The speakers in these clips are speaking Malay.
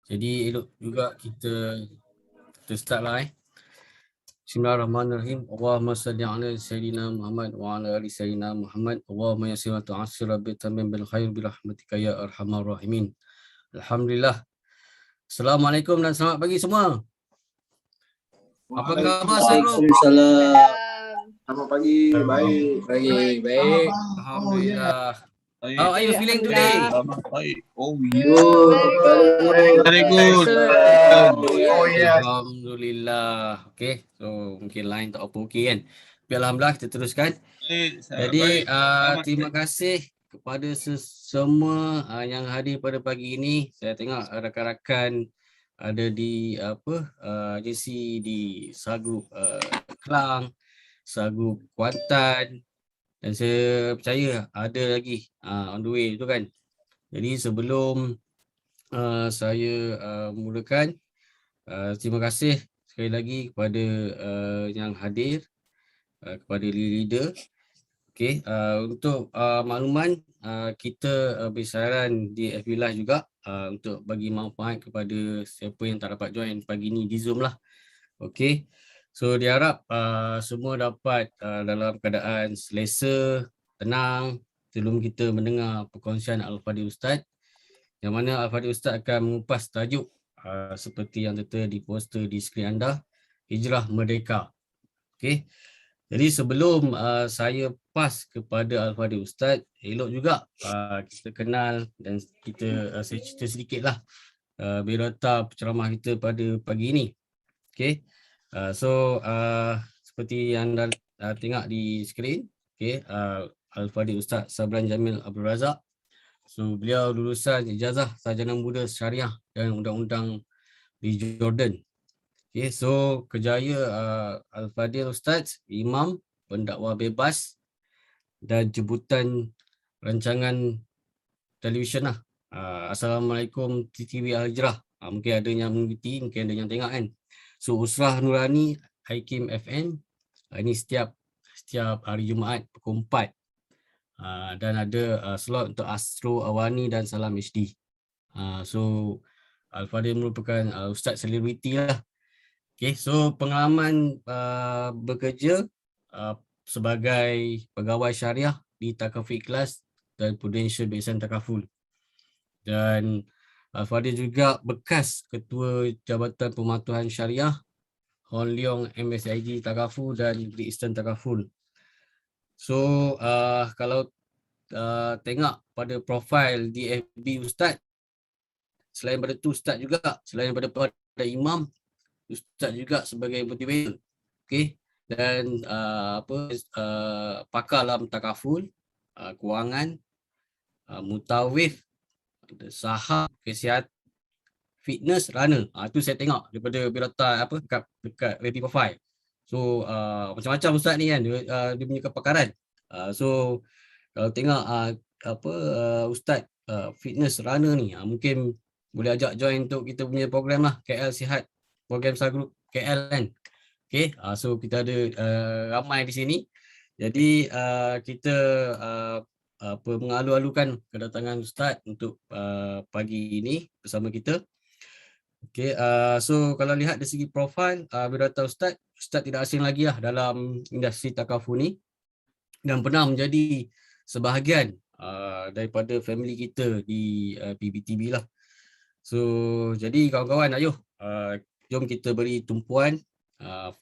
Jadi elok juga kita start lah Bismillahirrahmanirrahim. Allahumma salli ala Sayyidina Muhammad wa ala ali Sayyidina Muhammad. Allahumma yassir wa tu'assir bi tamim bil khair bi rahmatika ya arhamar rahimin. Alhamdulillah. Assalamualaikum dan selamat pagi semua. Apa khabar Sarul? Waalaikumsalam. Selamat pagi. Baik. Alhamdulillah. How are you feeling today? Baik. Very good. Oh ya. Alhamdulillah. Okey. So mungkin line tak apa okey kan. Tapi alhamdulillah kita teruskan. Jadi terima kasih kepada semua yang hadir pada pagi ini. Saya tengok rakan-rakan ada di JC di Saguk Kelang, Saguk Kuantan, dan saya percaya ada lagi on the way tu kan. Jadi sebelum saya mulakan, terima kasih sekali lagi kepada yang hadir, kepada leader. Okey, untuk makluman kita bersiaran di FB Live juga untuk bagi manfaat kepada siapa yang tak dapat join pagi ni di Zoom lah. Okey. So diharap semua dapat dalam keadaan selesa, tenang sebelum kita mendengar perkongsian Al-Fadhil Ustaz. Yang mana Al-Fadhil Ustaz akan mengupas tajuk seperti yang tertera di poster di skrin anda, Hijrah Merdeka. Okey. Jadi sebelum saya pas kepada Al-Fadhil Ustaz, elok juga kita kenal dan kita saya cerita sedikitlah biodata penceramah kita pada pagi ini. Okey. Seperti yang anda tengok di skrin, okey, Al-Fadhil Ustaz Sabran Jamil Abdul Razak. So beliau lulusan ijazah sarjana muda syariah dan undang-undang di Jordan. Okay, so kerjaya Al-Fadhil Ustaz, Imam, pendakwa bebas dan jemputan rancangan televisyen lah. Assalamualaikum TTV Al-Hijrah. Mungkin ada yang mengikuti, mungkin ada yang tengok kan. So Usrah Nurani, Hakim FM, ini setiap hari Jumaat pukul 4. Dan ada slot untuk Astro Awani dan Salam HD. So Al-Fadhil merupakan Ustaz selebriti lah. Okay, so pengalaman bekerja sebagai pegawai syariah di Takaful Ikhlas dan Prudential Besan Takaful. Dan Al-Fadhil juga bekas Ketua Jabatan Pematuhan Syariah Hon Leong MSIG Takaful dan Great Eastern Takaful. So kalau tengok pada profil di FB Ustaz, selain pada tu Ustaz juga, selain pada Imam, Ustaz juga sebagai motivator. Okey, dan pakar dalam takaful, kewangan, mutawif, saham, kesihatan, fitness, runner. Itu saya tengok daripada biodata dekat FB profile. So macam-macam Ustaz ni kan, dia punya kepakaran. So kalau tengok Ustaz fitness runner ni, mungkin boleh ajak join untuk kita punya program lah, KL Sihat, program Sagroup KL kan. Okay, so kita ada ramai di sini. Jadi kita mengalu-alukan kedatangan Ustaz untuk pagi ini bersama kita. Okay, so kalau lihat dari segi profil biodata Ustaz tidak asing lagi lah dalam industri takaful ni dan pernah menjadi sebahagian daripada family kita di PBTB lah. So jadi kawan-kawan, ayuh jom kita beri tumpuan,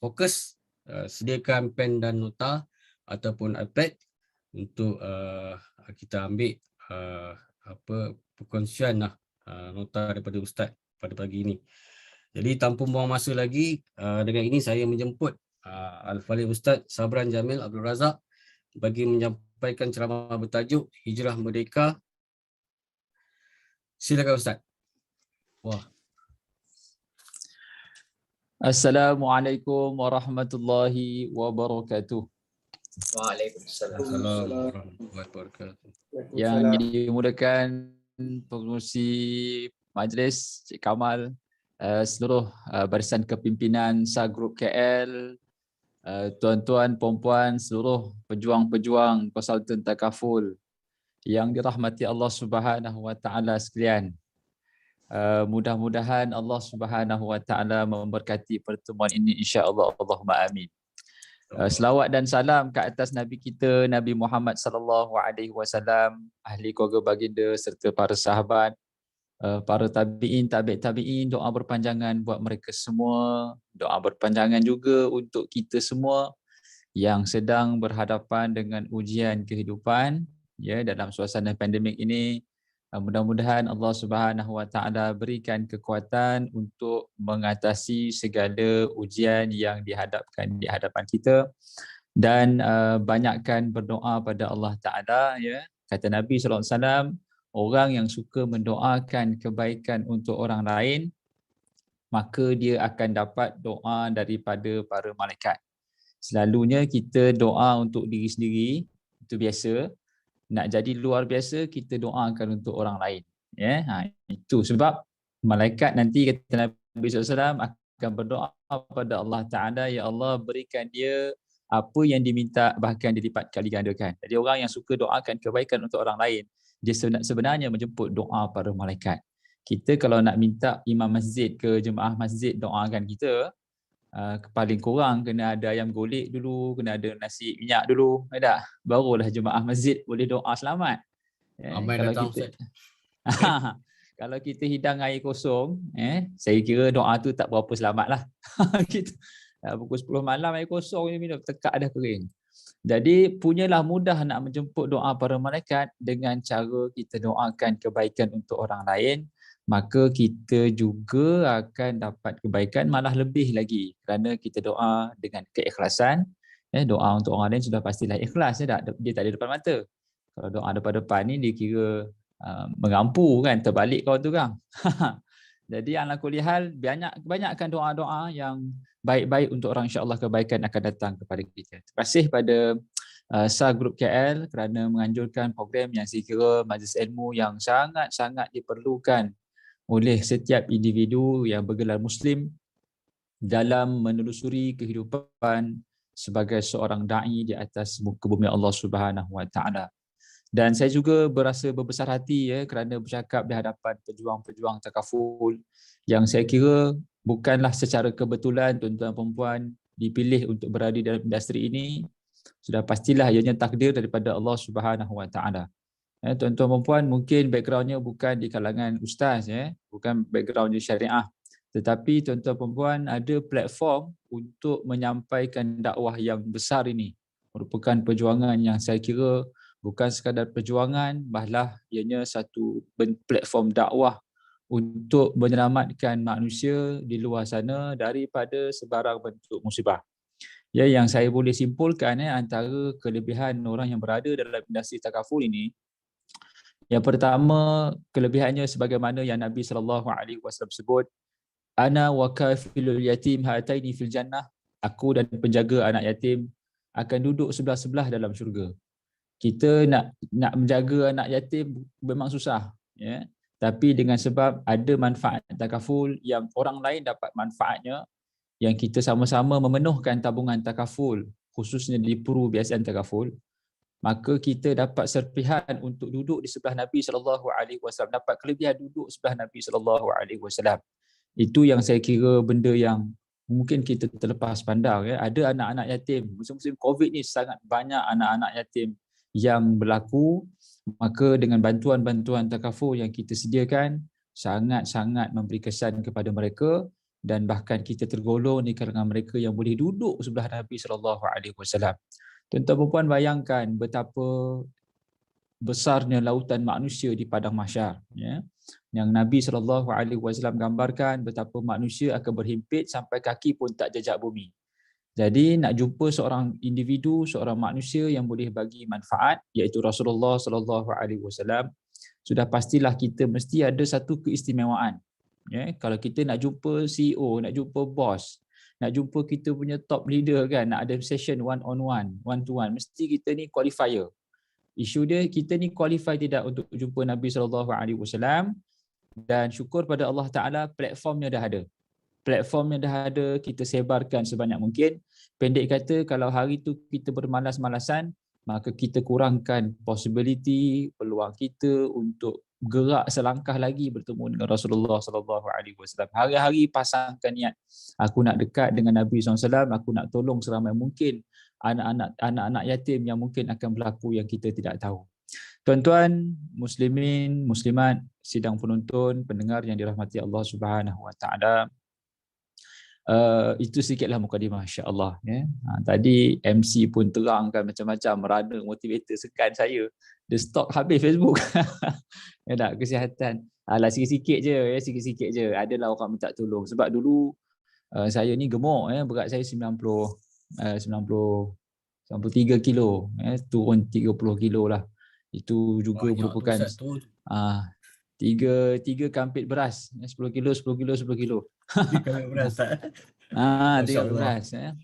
fokus, sediakan pen dan nota ataupun iPad untuk kita ambil perkongsian lah nota daripada Ustaz pada pagi ini. Jadi tanpa buang masa lagi, dengan ini saya menjemput Al-Fadhil Ustaz Sabran Jamil Abdul Razak bagi menyampaikan ceramah bertajuk Hijrah Merdeka. Silakan Ustaz. Wah. Assalamualaikum warahmatullahi wabarakatuh. Waalaikumsalam. Warahmatullahi wabarakatuh. Yang dimudahkan pengurusi majlis Cik Kamal, seluruh barisan kepimpinan Sagroup KL, tuan-tuan, puan-puan, seluruh pejuang-pejuang konsultan takaful yang dirahmati Allah Subhanahu Wa Taala sekalian. Mudah-mudahan Allah Subhanahu Wa Taala memberkati pertemuan ini, insya-Allah. Allahumma amin. Selawat dan salam ke atas Nabi kita Nabi Muhammad sallallahu alaihi wasallam, ahli keluarga baginda serta para sahabat, para tabi'in, tabi'in, doa berpanjangan buat mereka semua, doa berpanjangan juga untuk kita semua yang sedang berhadapan dengan ujian kehidupan ya dalam suasana pandemik ini. Mudah-mudahan Allah Subhanahu Wa Taala berikan kekuatan untuk mengatasi segala ujian yang dihadapkan di hadapan kita, dan banyakkan berdoa pada Allah Taala ya. Kata Nabi sallallahu alaihi wasallam, orang yang suka mendoakan kebaikan untuk orang lain, maka dia akan dapat doa daripada para malaikat. Selalunya kita doa untuk diri sendiri, itu biasa. Nak jadi luar biasa, kita doakan untuk orang lain. Ya, itu sebab malaikat nanti kata Nabi SAW akan berdoa kepada Allah Ta'ala, ya Allah berikan dia apa yang diminta, bahkan dilipat kali gandakan. Jadi orang yang suka doakan kebaikan untuk orang lain, dia sebenarnya menjemput doa para malaikat. Kita kalau nak minta imam masjid ke jemaah masjid doakan kita, paling kurang kena ada ayam golek dulu, kena ada nasi minyak dulu, ada barulah jemaah masjid boleh doa selamat. Kalau kita kalau kita hidang air kosong, saya kira doa tu tak berapa selamat lah. Kita pukul 10 malam air kosong ni minum, tekak dah kering. Jadi punyalah mudah nak menjemput doa para malaikat dengan cara kita doakan kebaikan untuk orang lain, maka kita juga akan dapat kebaikan, malah lebih lagi kerana kita doa dengan keikhlasan. Doa untuk orang lain sudah pastilah ikhlas, dia tak ada depan mata. Kalau doa depan-depan ni dia kira mengampu kan, terbalik kawan tu kan. Jadi ala kulli hal, banyakkan doa-doa yang baik-baik untuk orang, insya-Allah kebaikan akan datang kepada kita. Terima kasih pada SAR Group KL kerana menganjurkan program yang saya kira majlis ilmu yang sangat-sangat diperlukan oleh setiap individu yang bergelar Muslim dalam menelusuri kehidupan sebagai seorang da'i di atas muka bumi Allah Subhanahu Wa Taala. Dan saya juga berasa berbesar hati kerana bercakap di hadapan pejuang-pejuang takaful yang saya kira bukanlah secara kebetulan tuan-tuan perempuan dipilih untuk berada dalam industri ini. Sudah pastilah ianya takdir daripada Allah Subhanahu Wa Taala. Tuan-tuan perempuan mungkin backgroundnya bukan di kalangan ustaz, bukan backgroundnya syariah, tetapi tuan-tuan perempuan ada platform untuk menyampaikan dakwah yang besar ini. Merupakan perjuangan yang saya kira bukan sekadar perjuangan, malah ianya satu platform dakwah untuk menyelamatkan manusia di luar sana daripada sebarang bentuk musibah. Ya, yang saya boleh simpulkan antara kelebihan orang yang berada dalam industri takaful ini, yang pertama, kelebihannya sebagaimana yang Nabi SAW sebut, ana wa kafilul yatim hataini fil jannah, aku dan penjaga anak yatim akan duduk sebelah-sebelah dalam syurga. Kita nak menjaga anak yatim memang susah, ya. Tapi dengan sebab ada manfaat takaful yang orang lain dapat manfaatnya, yang kita sama-sama memenuhkan tabungan takaful, khususnya di Puru Biasian Takaful, maka kita dapat serpihan untuk duduk di sebelah Nabi SAW, dapat kelebihan duduk sebelah Nabi SAW. Itu yang saya kira benda yang mungkin kita terlepas pandang. Ada anak-anak yatim, musim-musim COVID ni sangat banyak anak-anak yatim yang berlaku, maka dengan bantuan-bantuan takaful yang kita sediakan, sangat-sangat memberi kesan kepada mereka, dan bahkan kita tergolong di kalangan mereka yang boleh duduk sebelah Nabi SAW. Tuan-tuan perempuan bayangkan betapa besarnya lautan manusia di padang mahsyar, ya. Yang Nabi SAW gambarkan betapa manusia akan berhimpit sampai kaki pun tak jejak bumi. Jadi nak jumpa seorang individu, seorang manusia yang boleh bagi manfaat, iaitu Rasulullah SAW, sudah pastilah kita mesti ada satu keistimewaan. Ya, kalau kita nak jumpa CEO, nak jumpa bos, nak jumpa kita punya top leader kan, nak ada session one to one, mesti kita ni qualifier. Isu dia kita ni qualify tidak untuk jumpa Nabi SAW, dan syukur pada Allah Ta'ala platformnya dah ada. Platformnya dah ada, kita sebarkan sebanyak mungkin. Pendek kata, kalau hari tu kita bermalas-malasan, maka kita kurangkan possibility, peluang kita untuk gerak selangkah lagi bertemu dengan Rasulullah sallallahu alaihi wasallam. Hari-hari pasangkan niat, aku nak dekat dengan Nabi SAW, aku nak tolong seramai mungkin anak-anak yatim yang mungkin akan berlaku yang kita tidak tahu. Tuan-tuan, muslimin, muslimat, sidang penonton, pendengar yang dirahmati Allah Subhanahu wa taala. Itu sikitlah mukadimah, insya-Allah ya. Tadi MC pun terangkan macam-macam, merana motivator sekan saya. Dia stok habis Facebook. Ya tak, kesihatan. Alah sikit-sikit je ya, sikit-sikit je. Adalah orang minta tolong sebab dulu saya ni gemuk ya, berat saya 93 kilo ya, turun 30 kilo lah. Itu juga merupakan tiga kampit beras, 10 kilo 10 kilo 10 kilo. Kampit beras. 3 beras ya.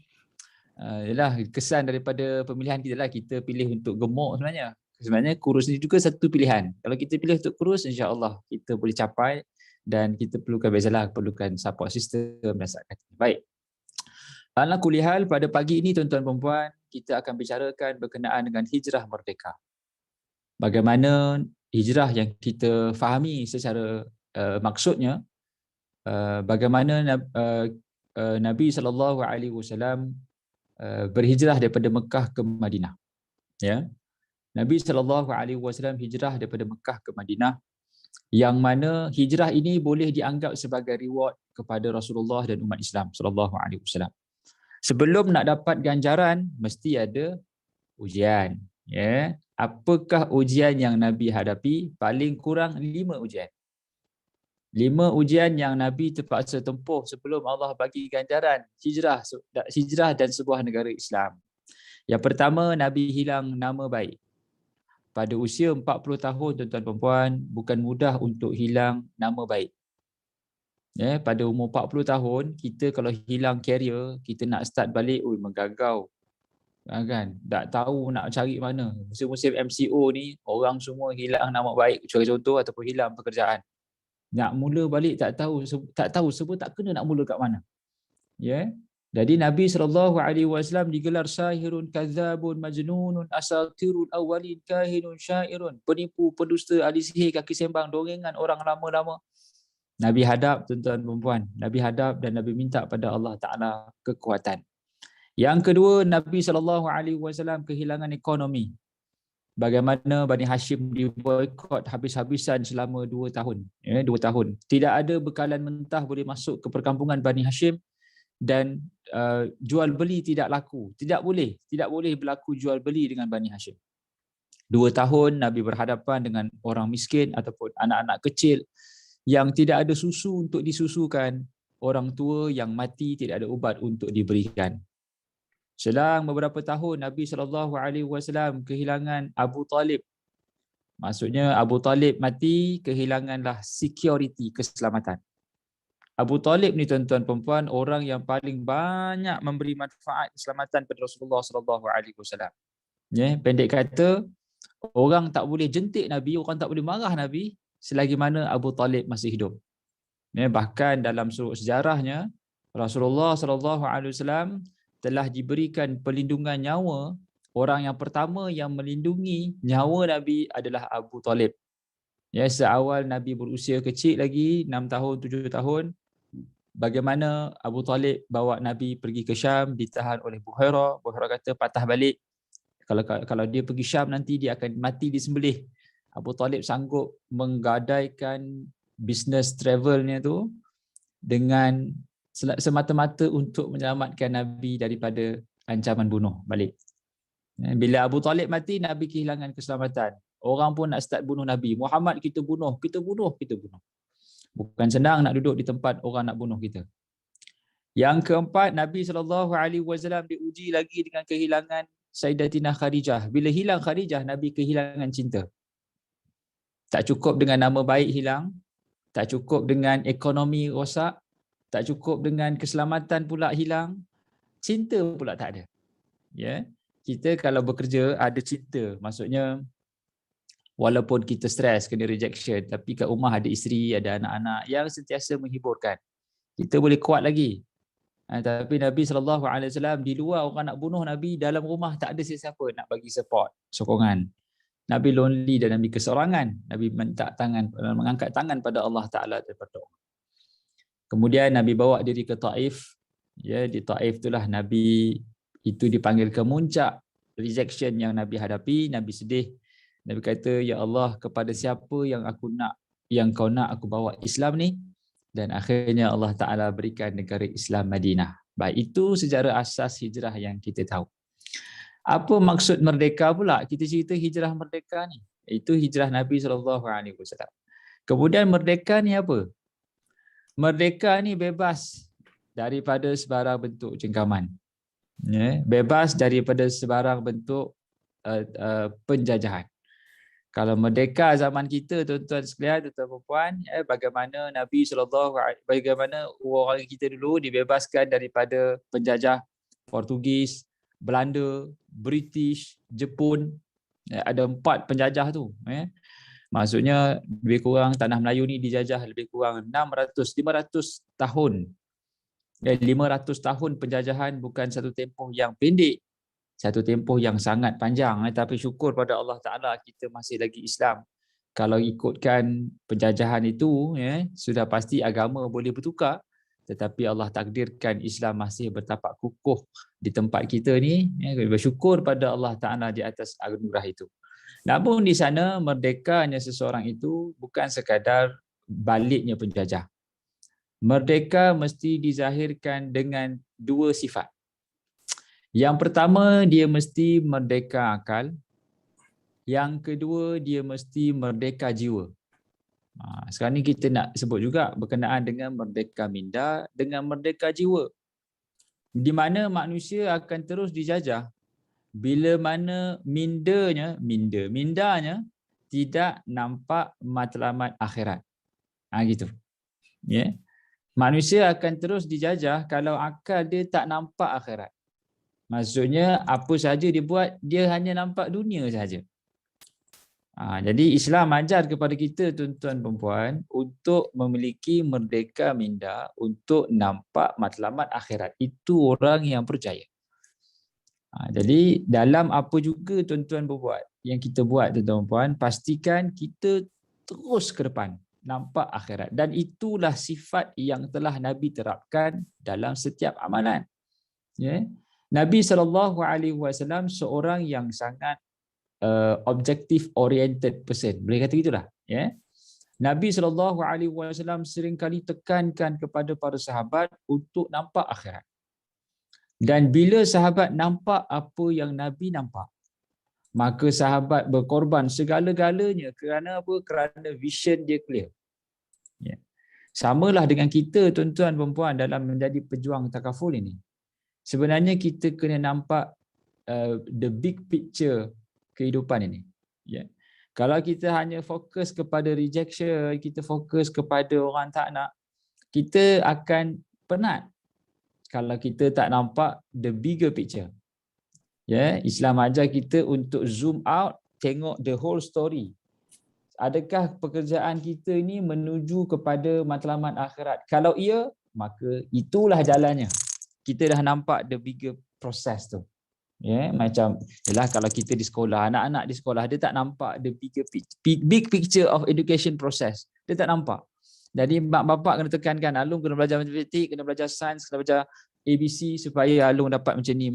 Yalah, kesan daripada pemilihan kita lah, kita pilih untuk gemuk sebenarnya. Sebenarnya kurus ni juga satu pilihan. Kalau kita pilih untuk kurus, insya-Allah kita boleh capai, dan kita perlukan biasalah perlukan support system dan sebagainya. Baik. Ala kulihal, pada pagi ini tuan-tuan dan puan, kita akan bicarakan berkenaan dengan hijrah merdeka. Bagaimana hijrah yang kita fahami secara maksudnya, bagaimana Nabi SAW berhijrah daripada Mekah ke Madinah. Ya. Nabi SAW hijrah daripada Mekah ke Madinah, yang mana hijrah ini boleh dianggap sebagai reward kepada Rasulullah dan umat Islam SAW. Sebelum nak dapat ganjaran, mesti ada ujian. Ya. Apakah ujian yang Nabi hadapi? Paling kurang 5 ujian. 5 ujian yang Nabi terpaksa tempuh sebelum Allah bagi ganjaran hijrah dan sebuah negara Islam. Yang pertama, Nabi hilang nama baik. Pada usia 40 tahun, tuan-tuan dan puan, bukan mudah untuk hilang nama baik. Ya, pada umur 40 tahun, kita kalau hilang karier, kita nak start balik, menggagau. Kan? Tak tahu nak cari mana. Musim-musim MCO ni, orang semua hilang nama baik, contoh ataupun hilang pekerjaan. Nak mula balik tak tahu sebab tak kena nak mula kat mana. Ya. Jadi Nabi SAW digelar sahirun, kadzabun, majnunun, asatirul awwalin, kahinun, syairun, penipu, pendusta, ahli sihir, kaki sembang, dongengan orang lama-lama. Nabi hadap, tuan-tuan dan puan. Nabi hadap dan Nabi minta pada Allah Ta'ala kekuatan. Yang kedua, Nabi SAW kehilangan ekonomi. Bagaimana Bani Hashim diboikot habis-habisan selama 2 tahun. Ya, 2 tahun. Tidak ada bekalan mentah boleh masuk ke perkampungan Bani Hashim, dan jual beli tidak laku. Tidak boleh berlaku jual beli dengan Bani Hashim. 2 tahun Nabi berhadapan dengan orang miskin ataupun anak-anak kecil yang tidak ada susu untuk disusukan, orang tua yang mati tidak ada ubat untuk diberikan. Selang beberapa tahun Nabi SAW kehilangan Abu Talib. Maksudnya Abu Talib mati, kehilanganlah security, keselamatan. Abu Talib ni tuan-tuan perempuan, orang yang paling banyak memberi manfaat keselamatan pada Rasulullah SAW. Ya, pendek kata, orang tak boleh jentik Nabi, orang tak boleh marah Nabi selagi mana Abu Talib masih hidup. Ya, bahkan dalam surah sejarahnya, Rasulullah SAW telah diberikan perlindungan nyawa. Orang yang pertama yang melindungi nyawa Nabi adalah Abu Talib. Ya, seawal Nabi berusia kecil lagi, 6 tahun, 7 tahun, bagaimana Abu Talib bawa Nabi pergi ke Syam, ditahan oleh Buhairah. Buhairah kata patah balik. Kalau dia pergi Syam nanti dia akan mati disembelih. Abu Talib sanggup menggadaikan bisnes travelnya tu dengan semata-mata untuk menyelamatkan Nabi daripada ancaman bunuh balik. Bila Abu Talib mati, Nabi kehilangan keselamatan. Orang pun nak start bunuh Nabi. Muhammad kita bunuh. Bukan senang nak duduk di tempat orang nak bunuh kita. Yang keempat, Nabi SAW diuji lagi dengan kehilangan Sayyidatina Khadijah. Bila hilang Khadijah, Nabi kehilangan cinta. Tak cukup dengan nama baik hilang, tak cukup dengan ekonomi rosak, tak cukup dengan keselamatan pula hilang, cinta pula tak ada. Ya, kita kalau bekerja ada cinta, maksudnya walaupun kita stres kena rejection, tapi kat rumah ada isteri, ada anak-anak yang sentiasa menghiburkan, kita boleh kuat lagi. Tapi Nabi SAW di luar orang nak bunuh Nabi, dalam rumah tak ada sesiapa nak bagi support, sokongan. Nabi lonely dan Nabi keseorangan. Nabi mengangkat tangan pada Allah Ta'ala daripada doa. Kemudian Nabi bawa diri ke Taif. Ya, di Taif itulah Nabi itu dipanggil ke muncak rejection yang Nabi hadapi. Nabi sedih. Nabi kata, ya Allah, kepada siapa yang kau nak aku bawa Islam ni? Dan akhirnya Allah Ta'ala berikan negara Islam Madinah. Baik, itu sejarah asas hijrah yang kita tahu. Apa maksud merdeka pula? Kita cerita hijrah merdeka ni. Itu hijrah Nabi SAW. Kemudian merdeka ni apa? Merdeka ni bebas daripada sebarang bentuk cengkaman. Ya, bebas daripada sebarang bentuk penjajahan. Kalau merdeka zaman kita, tuan-tuan sekalian, tuan-tuan puan, bagaimana Nabi bagaimana orang kita dulu dibebaskan daripada penjajah Portugis, Belanda, British, Jepun. Ada 4 penjajah tu. Maksudnya lebih kurang tanah Melayu ni dijajah lebih kurang 500 tahun. Dan 500 tahun penjajahan bukan satu tempoh yang pendek, satu tempoh yang sangat panjang. Tapi syukur pada Allah Ta'ala kita masih lagi Islam. Kalau ikutkan penjajahan itu, sudah pasti agama boleh bertukar. Tetapi Allah takdirkan Islam masih bertapak kukuh di tempat kita ni. Bersyukur pada Allah Ta'ala di atas anugerah itu. Namun di sana merdekanya seseorang itu bukan sekadar baliknya penjajah. Merdeka mesti dizahirkan dengan 2 sifat. Yang pertama, dia mesti merdeka akal. Yang kedua, dia mesti merdeka jiwa. Sekarang ni kita nak sebut juga berkenaan dengan merdeka minda dengan merdeka jiwa. Di mana manusia akan terus dijajah bila mana mindanya tidak nampak matlamat akhirat. Gitu. Ya. Manusia akan terus dijajah kalau akal dia tak nampak akhirat. Maksudnya apa sahaja dia buat, dia hanya nampak dunia sahaja. Jadi Islam ajar kepada kita, tuan-tuan dan puan, untuk memiliki merdeka minda untuk nampak matlamat akhirat. Itu orang yang percaya. Jadi dalam apa juga tuan-tuan berbuat, yang kita buat, tuan-tuan dan puan, pastikan kita terus ke depan, nampak akhirat. Dan itulah sifat yang telah Nabi terapkan dalam setiap amalan. Nabi SAW seorang yang sangat objective oriented person, boleh kata gitulah. Nabi SAW seringkali tekankan kepada para sahabat untuk nampak akhirat. Dan bila sahabat nampak apa yang Nabi nampak, maka sahabat berkorban segala-galanya. Kerana apa? Kerana vision dia clear. Samalah dengan kita, tuan-tuan dan puan, dalam menjadi pejuang takaful ini. Sebenarnya kita kena nampak the big picture kehidupan ini. Kalau kita hanya fokus kepada rejection, kita fokus kepada orang tak nak, kita akan penat kalau kita tak nampak the bigger picture. Islam ajar kita untuk zoom out, tengok the whole story. Adakah pekerjaan kita ini menuju kepada matlamat akhirat? Kalau iya, maka itulah jalannya. Kita dah nampak the bigger process tu. Macam yalah, kalau kita di sekolah, anak-anak di sekolah, dia tak nampak the big picture of education process. Dia tak nampak. Jadi mak bapak kena tekankan, Alung kena belajar matematik, kena belajar sains, kena belajar ABC supaya Alung dapat macam ni.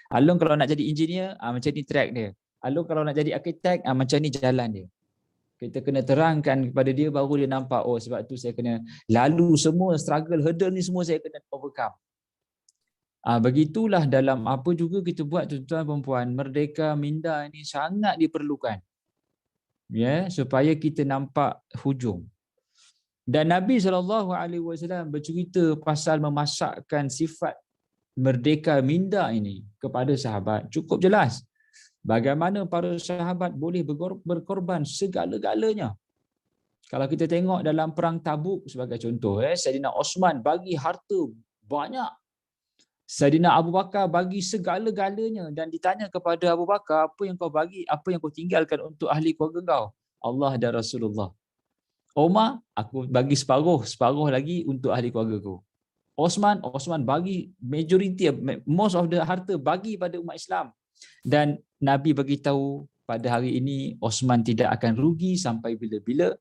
Alung kalau nak jadi engineer, macam ni track dia. Alung kalau nak jadi arkitek, macam ni jalan dia. Kita kena terangkan kepada dia, baru dia nampak, oh sebab tu saya kena lalu semua struggle, hurdle ni semua saya kena overcome. Begitulah dalam apa juga kita buat, tuan-tuan dan puan, merdeka minda ini sangat diperlukan. Supaya kita nampak hujung. Dan Nabi SAW bercerita pasal memasakkan sifat merdeka minda ini kepada sahabat. Cukup jelas bagaimana para sahabat boleh berkorban segala-galanya. Kalau kita tengok dalam perang Tabuk sebagai contoh, Saidina Osman bagi harta banyak. Saidina Abu Bakar bagi segala-galanya, dan ditanya kepada Abu Bakar, apa yang kau bagi, apa yang kau tinggalkan untuk ahli keluarga kau? Allah dan Rasulullah. Umar, aku bagi separuh lagi untuk ahli keluarga kau. Osman bagi majority, most of the harta bagi pada umat Islam. Dan Nabi bagi tahu pada hari ini Osman tidak akan rugi sampai bila-bila.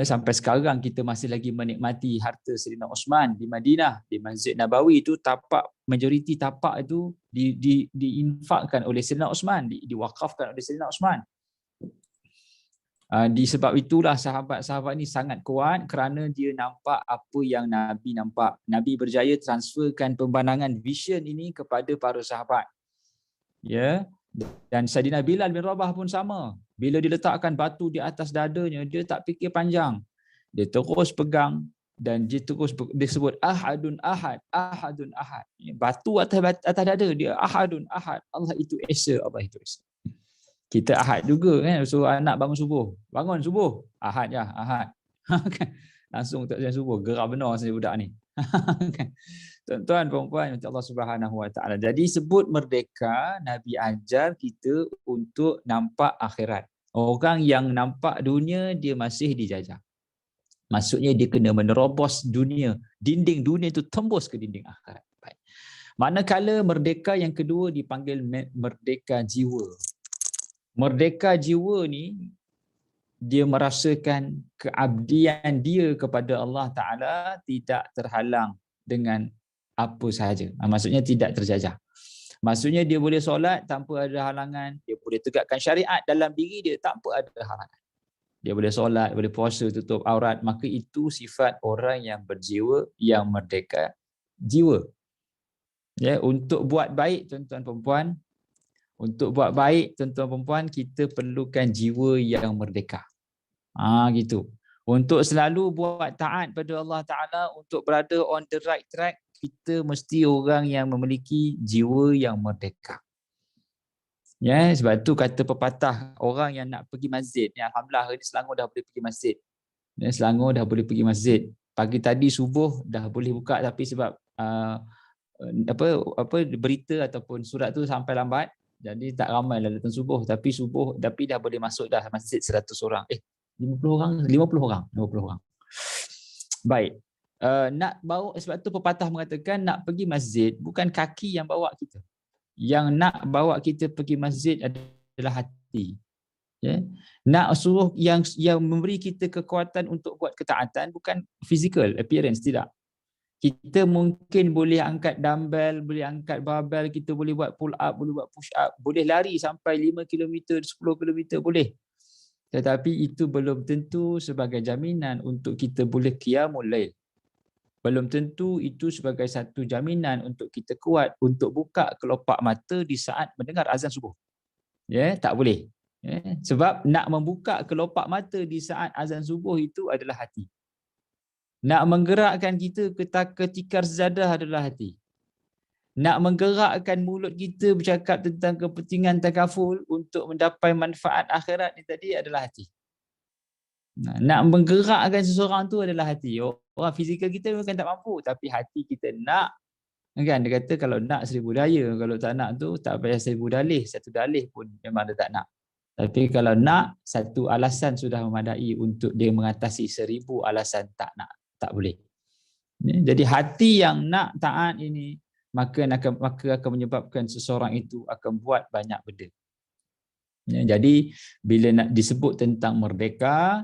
Sampai sekarang kita masih lagi menikmati harta Sayyidina Osman di Madinah, di Masjid Nabawi itu tapak, majoriti tapak itu diinfakkan oleh Sayyidina Osman, diwakafkan oleh Sayyidina Osman. Disebab itulah sahabat-sahabat ni sangat kuat kerana dia nampak apa yang Nabi nampak. Nabi berjaya transferkan pembanangan vision ini kepada para sahabat. Ya. Dan Saidina Bilal bin Rabah pun sama. Bila dia letakkan batu di atas dadanya, dia tak fikir panjang. Dia terus pegang dan dia terus disebut ahadun ahad, ahadun ahad. Batu atas dada dia, ahadun ahad. Allah itu esa, Allah itu esa. Kita ahad juga kan, suruh anak bangun subuh. Bangun subuh, ahad ya, ahad. Langsung tak saya subuh, gerak benar saya budak ni. Tuan-tuan puan-puan untuk Allah Subhanahu Wa Taala. Jadi sebut merdeka, Nabi ajar kita untuk nampak akhirat. Orang yang nampak dunia dia masih dijajah. Maksudnya dia kena menerobos dunia, dinding dunia itu tembus ke dinding akhirat. Baik. Manakala merdeka yang kedua dipanggil merdeka jiwa. Merdeka jiwa ni dia merasakan keabdian dia kepada Allah Ta'ala tidak terhalang dengan apa sahaja. Maksudnya tidak terjajah. Maksudnya dia boleh solat tanpa ada halangan, dia boleh tegakkan syariat dalam diri dia tanpa ada halangan. Dia boleh solat, boleh puasa, tutup aurat, maka itu sifat orang yang berjiwa, yang merdeka jiwa. Ya, untuk buat baik tuan-tuan perempuan, untuk buat baik tuan-tuan perempuan, kita perlukan jiwa yang merdeka. Gitu. Untuk selalu buat taat pada Allah Ta'ala, untuk berada on the right track, kita mesti orang yang memiliki jiwa yang merdeka. Ya, sebab tu kata pepatah, orang yang nak pergi masjid, ya, alhamdulillah hari ni Selangor dah boleh pergi masjid. Ya, Selangor dah boleh pergi masjid. Pagi tadi subuh dah boleh buka, tapi sebab berita ataupun surat tu sampai lambat, jadi tak ramai lah datang subuh, tapi dah boleh masuk dah masjid 100 orang. 50 orang. Baik. Nak bawa, sebab tu pepatah mengatakan nak pergi masjid bukan kaki yang bawa kita. Yang nak bawa kita pergi masjid adalah hati. Ya. Nak suruh yang memberi kita kekuatan untuk buat ketaatan bukan physical appearance, tidak. Kita mungkin boleh angkat dumbbell, boleh angkat barbell, kita boleh buat pull up, boleh buat push up, boleh lari sampai 5 km, 10 km boleh. Tetapi itu belum tentu sebagai jaminan untuk kita boleh qiyamul lail. Belum tentu itu sebagai satu jaminan untuk kita kuat untuk buka kelopak mata di saat mendengar azan subuh. Ya, tak boleh. Ya, sebab nak membuka kelopak mata di saat azan subuh itu adalah hati. Nak menggerakkan kita ke tikar sejadah adalah hati. Nak menggerakkan mulut kita bercakap tentang kepentingan takaful untuk mendapat manfaat akhirat ni tadi adalah hati. Nak menggerakkan seseorang tu adalah hati. Orang fizikal kita bukan tak mampu, tapi hati kita nak. Kan dia kata kalau nak 1000 daya, kalau tak nak tu tak payah 1000 dalih, satu dalih pun memang dia tak nak. Tapi kalau nak, satu alasan sudah memadai untuk dia mengatasi 1000 alasan tak nak, tak boleh. Jadi hati yang nak taat ini maka akan menyebabkan seseorang itu akan buat banyak benda. Jadi bila nak disebut tentang merdeka,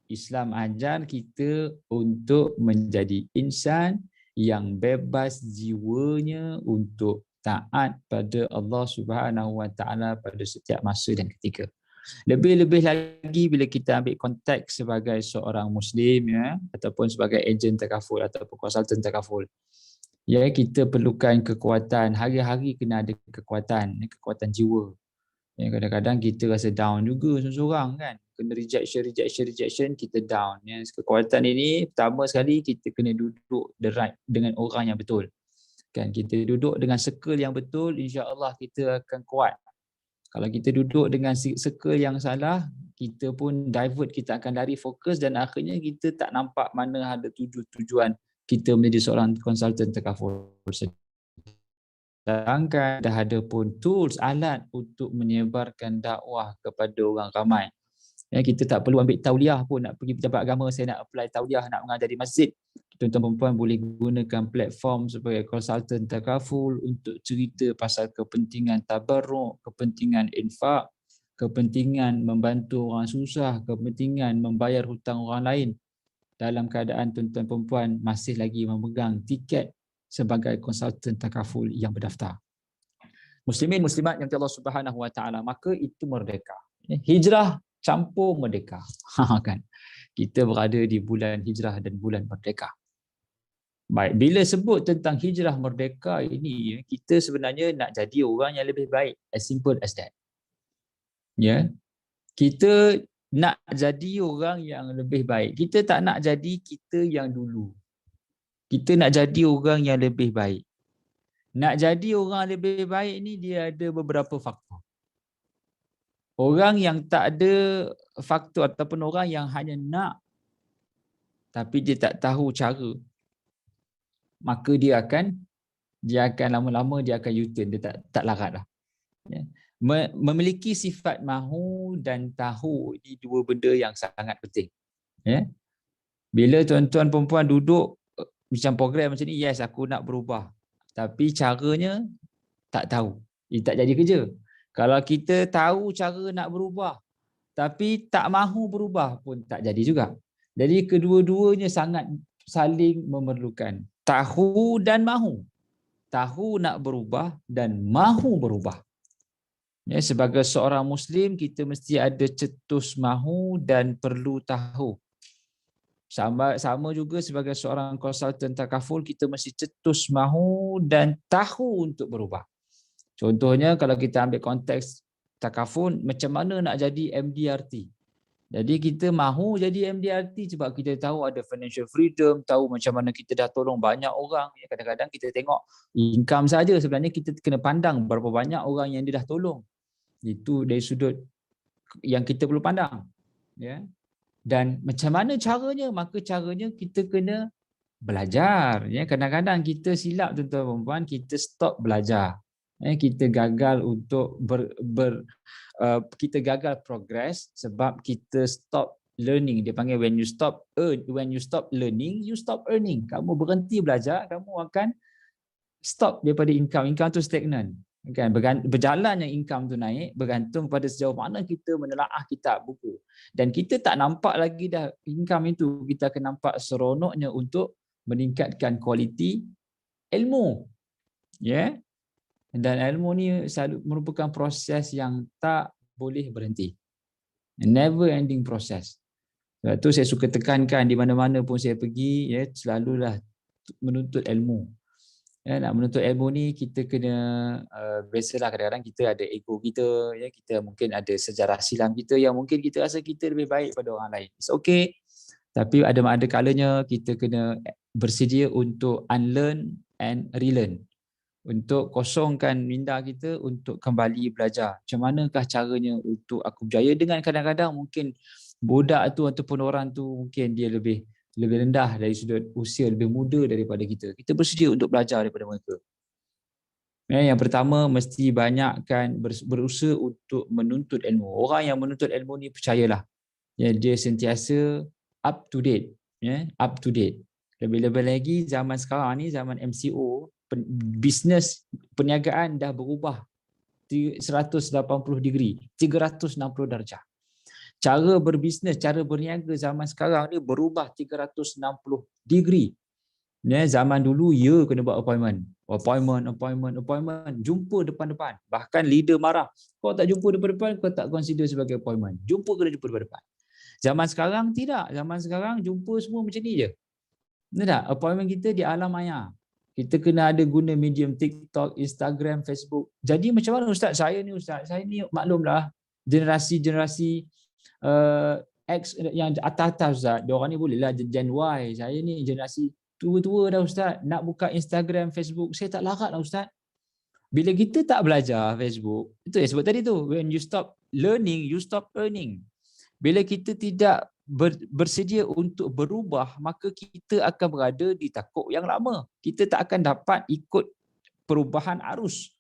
Islam ajar kita untuk menjadi insan yang bebas jiwanya untuk taat pada Allah Subhanahu Wa Taala pada setiap masa dan ketika. Lebih-lebih lagi bila kita ambil konteks sebagai seorang Muslim, ya, ataupun sebagai ejen takaful ataupun konsultan takaful. Ya, kita perlukan kekuatan, hari-hari kena ada kekuatan jiwa. Ya, kadang-kadang kita rasa down juga seorang kan. Kena rejection, kita down. Ya, kekuatan ini pertama sekali kita kena duduk dengan orang yang betul. Kan, kita duduk dengan circle yang betul, insya-Allah kita akan kuat. Kalau kita duduk dengan circle yang salah, kita pun divert, kita akan lari fokus dan akhirnya kita tak nampak mana ada tujuan kita menjadi seorang konsultan takaful. Sedangkan dah ada pun tools, alat untuk menyebarkan dakwah kepada orang ramai. Ya, kita tak perlu ambil tauliah pun nak pergi pejabat agama, saya nak apply tauliah, nak mengajar di masjid. Tuan-tuan perempuan boleh gunakan platform sebagai konsultan takaful untuk cerita pasal kepentingan tabarruk, kepentingan infak, kepentingan membantu orang susah, kepentingan membayar hutang orang lain, dalam keadaan tuan-tuan perempuan masih lagi memegang tiket sebagai konsultan takaful yang berdaftar. Muslimin muslimat yang Allah Subhanahu wa taala, maka itu merdeka. Hijrah campur merdeka. Kan? Kita berada di bulan hijrah dan bulan merdeka. Baik, bila sebut tentang hijrah merdeka ini, kita sebenarnya nak jadi orang yang lebih baik. As simple as that. Ya. Kita nak jadi orang yang lebih baik. Kita tak nak jadi kita yang dulu. Kita nak jadi orang yang lebih baik. Nak jadi orang lebih baik ni dia ada beberapa faktor. Orang yang tak ada faktor ataupun orang yang hanya nak tapi dia tak tahu cara, maka dia akan lama-lama dia akan U-turn, dia tak larat dah. Ya. Memiliki sifat mahu dan tahu, ini dua benda yang sangat penting. Ya. Bila tuan-tuan perempuan duduk macam program macam ni, yes aku nak berubah, tapi caranya tak tahu, dia tak jadi kerja. Kalau kita tahu cara nak berubah tapi tak mahu berubah pun tak jadi juga. Jadi kedua-duanya sangat saling memerlukan. Tahu dan mahu. Tahu nak berubah dan mahu berubah. Ya, sebagai seorang Muslim, kita mesti ada cetus mahu dan perlu tahu. Sama juga sebagai seorang konsultan takaful, kita mesti cetus mahu dan tahu untuk berubah. Contohnya kalau kita ambil konteks takaful, macam mana nak jadi MDRT. Jadi kita mahu jadi MDRT sebab kita tahu ada financial freedom, tahu macam mana kita dah tolong banyak orang. Kadang-kadang kita tengok income saja, sebenarnya kita kena pandang berapa banyak orang yang dia dah tolong. Itu dari sudut yang kita perlu pandang. Ya. Dan macam mana caranya? Maka caranya kita kena belajar. Ya. Kadang-kadang kita silap tuan-tuan perempuan, kita stop belajar. Kita gagal untuk kita gagal progress sebab kita stop learning. Dia panggil when you stop learning, you stop earning. Kamu berhenti belajar, kamu akan stop daripada income. Income tu stagnan. Kan? Berjalan yang income tu naik bergantung pada sejauh mana kita menelaah kitab buku. Dan kita tak nampak lagi dah income itu, kita akan nampak seronoknya untuk meningkatkan kualiti ilmu. Ya. Yeah? Dan ilmu ni selalu merupakan proses yang tak boleh berhenti. Never ending proses. Sebab tu saya suka tekankan di mana-mana pun saya pergi, ya, selalulah menuntut ilmu. Ya, nak menuntut ilmu ni kita kena biasalah kadang-kadang kita ada ego kita, ya, kita mungkin ada sejarah silam kita yang mungkin kita rasa kita lebih baik pada orang lain. It's okay. Tapi ada kalanya kita kena bersedia untuk unlearn and relearn. Untuk kosongkan minda kita untuk kembali belajar. Macam manakah caranya untuk aku berjaya, dengan kadang-kadang mungkin budak tu ataupun orang tu mungkin dia lebih rendah dari sudut usia, lebih muda daripada kita. Kita bersedia untuk belajar daripada mereka. Yang pertama, mesti banyakkan berusaha untuk menuntut ilmu. Orang yang menuntut ilmu ni percayalah, ya, dia sentiasa up to date. Ya, up to date. Lebih-lebih lagi zaman sekarang ni, zaman MCO, bisnes perniagaan dah berubah 180 degree, 360 darjah. Cara berbisnes, cara berniaga zaman sekarang ni berubah 360 degree. Ya, zaman dulu kena buat appointment, jumpa depan-depan. Bahkan leader marah, kau tak jumpa depan-depan, kau tak consider sebagai appointment. Kena jumpa depan-depan. Zaman sekarang tidak. Zaman sekarang jumpa semua macam ni je. Benar tak? Appointment kita di alam maya. Kita kena ada guna medium TikTok, Instagram, Facebook. Jadi macam mana Ustaz? Saya ni maklumlah generasi X yang atas-atas Ustaz. Diorang ni bolehlah Gen Y. Saya ni generasi tua-tua dah Ustaz. Nak buka Instagram, Facebook, saya tak larat lah Ustaz. Bila kita tak belajar Facebook, itu yang sebut tadi tu. When you stop learning, you stop earning. Bila kita tidak bersedia untuk berubah, maka kita akan berada di takuk yang lama. Kita tak akan dapat ikut perubahan arus.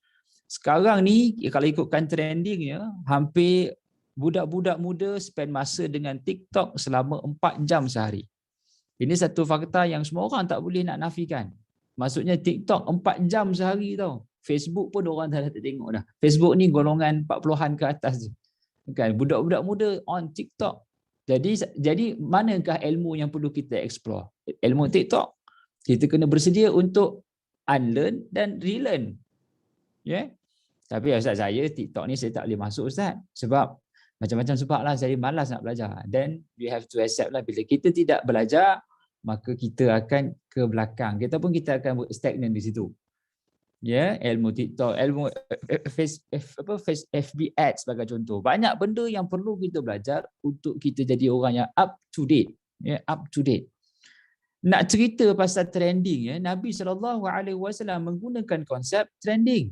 Sekarang ni kalau ikutkan trendingnya, hampir budak-budak muda spend masa dengan TikTok selama 4 jam sehari. Ini satu fakta yang semua orang tak boleh nak nafikan. Maksudnya TikTok 4 jam sehari tau. Facebook pun orang dah tak tengok dah. Facebook ni golongan 40-an ke atas je. Kan budak-budak muda on TikTok. Jadi manakah ilmu yang perlu kita explore? Ilmu TikTok. Kita kena bersedia untuk unlearn dan relearn. Ya. Tapi Ustaz, saya TikTok ni saya tak boleh masuk Ustaz. Sebab macam-macam sebab lah, saya malas nak belajar. Then we have to accept lah, bila kita tidak belajar, maka kita akan ke belakang. Kita akan stagnan di situ. Ya, ilmu TikTok, ilmu FB ads sebagai contoh. Banyak benda yang perlu kita belajar untuk kita jadi orang yang up to date. Ya, up to date. Nak cerita pasal trending, ya, Nabi SAW menggunakan konsep trending.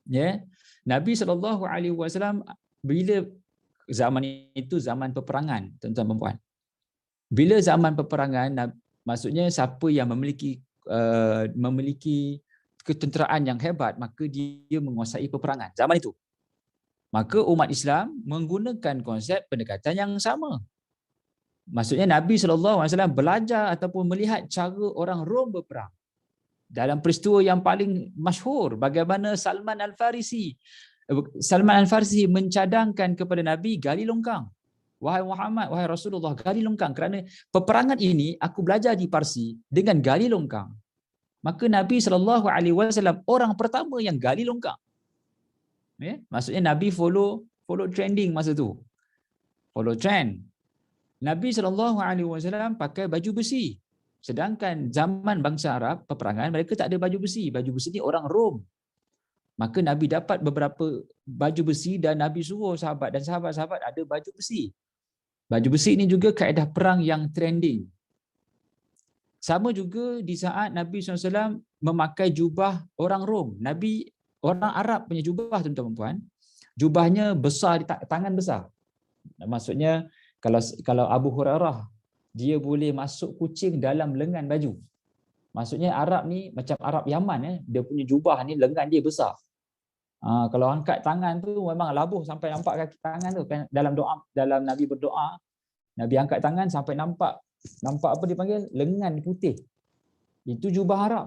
Ya, Nabi SAW bila zaman itu zaman peperangan, tuan-tuan dan puan. Bila zaman peperangan, maksudnya siapa yang memiliki ketenteraan yang hebat, maka dia menguasai peperangan zaman itu. Maka umat Islam menggunakan konsep pendekatan yang sama. Maksudnya Nabi SAW belajar ataupun melihat cara orang Rom berperang. Dalam peristiwa yang paling masyhur, bagaimana Salman Al-Farisi mencadangkan kepada Nabi, gali longkang. Wahai Muhammad, wahai Rasulullah, gali longkang. Kerana peperangan ini aku belajar di Parsi dengan gali longkang. Maka Nabi SAW orang pertama yang gali longkang. Ya? Maksudnya Nabi follow trending masa tu. Follow trend. Nabi SAW pakai baju besi. Sedangkan zaman bangsa Arab, peperangan, mereka tak ada baju besi. Baju besi ni orang Rom. Maka Nabi dapat beberapa baju besi dan Nabi suruh sahabat dan sahabat-sahabat ada baju besi. Baju besi ini juga kaedah perang yang trending. Sama juga di saat Nabi SAW memakai jubah orang Rom. Nabi, orang Arab punya jubah, tuan-tuan dan puan, jubahnya besar, di tangan besar. Maksudnya kalau Abu Hurairah, dia boleh masuk kucing dalam lengan baju. Maksudnya Arab ni macam Arab Yaman, dia punya jubah ni lengan dia besar. Kalau angkat tangan tu memang labuh sampai nampak kaki tangan tu. Dalam doa, dalam Nabi berdoa, Nabi angkat tangan sampai nampak apa dipanggil, lengan putih. Itu jubah Arab.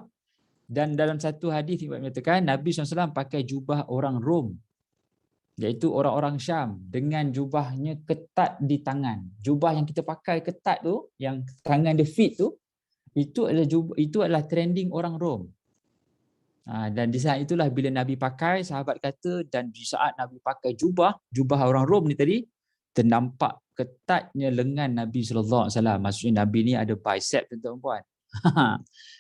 Dan dalam satu hadis menyatakan Nabi SAW pakai jubah orang Rom, iaitu orang-orang Syam, dengan jubahnya ketat di tangan. Jubah yang kita pakai ketat tu, yang tangan dia fit tu, itu adalah trending orang Rom. Dan di saat itulah bila Nabi pakai, sahabat kata, dan di saat Nabi pakai jubah orang Rom ni tadi, ternampak ketatnya lengan Nabi SAW. Maksudnya Nabi ni ada bicep, tuan-tuan puan.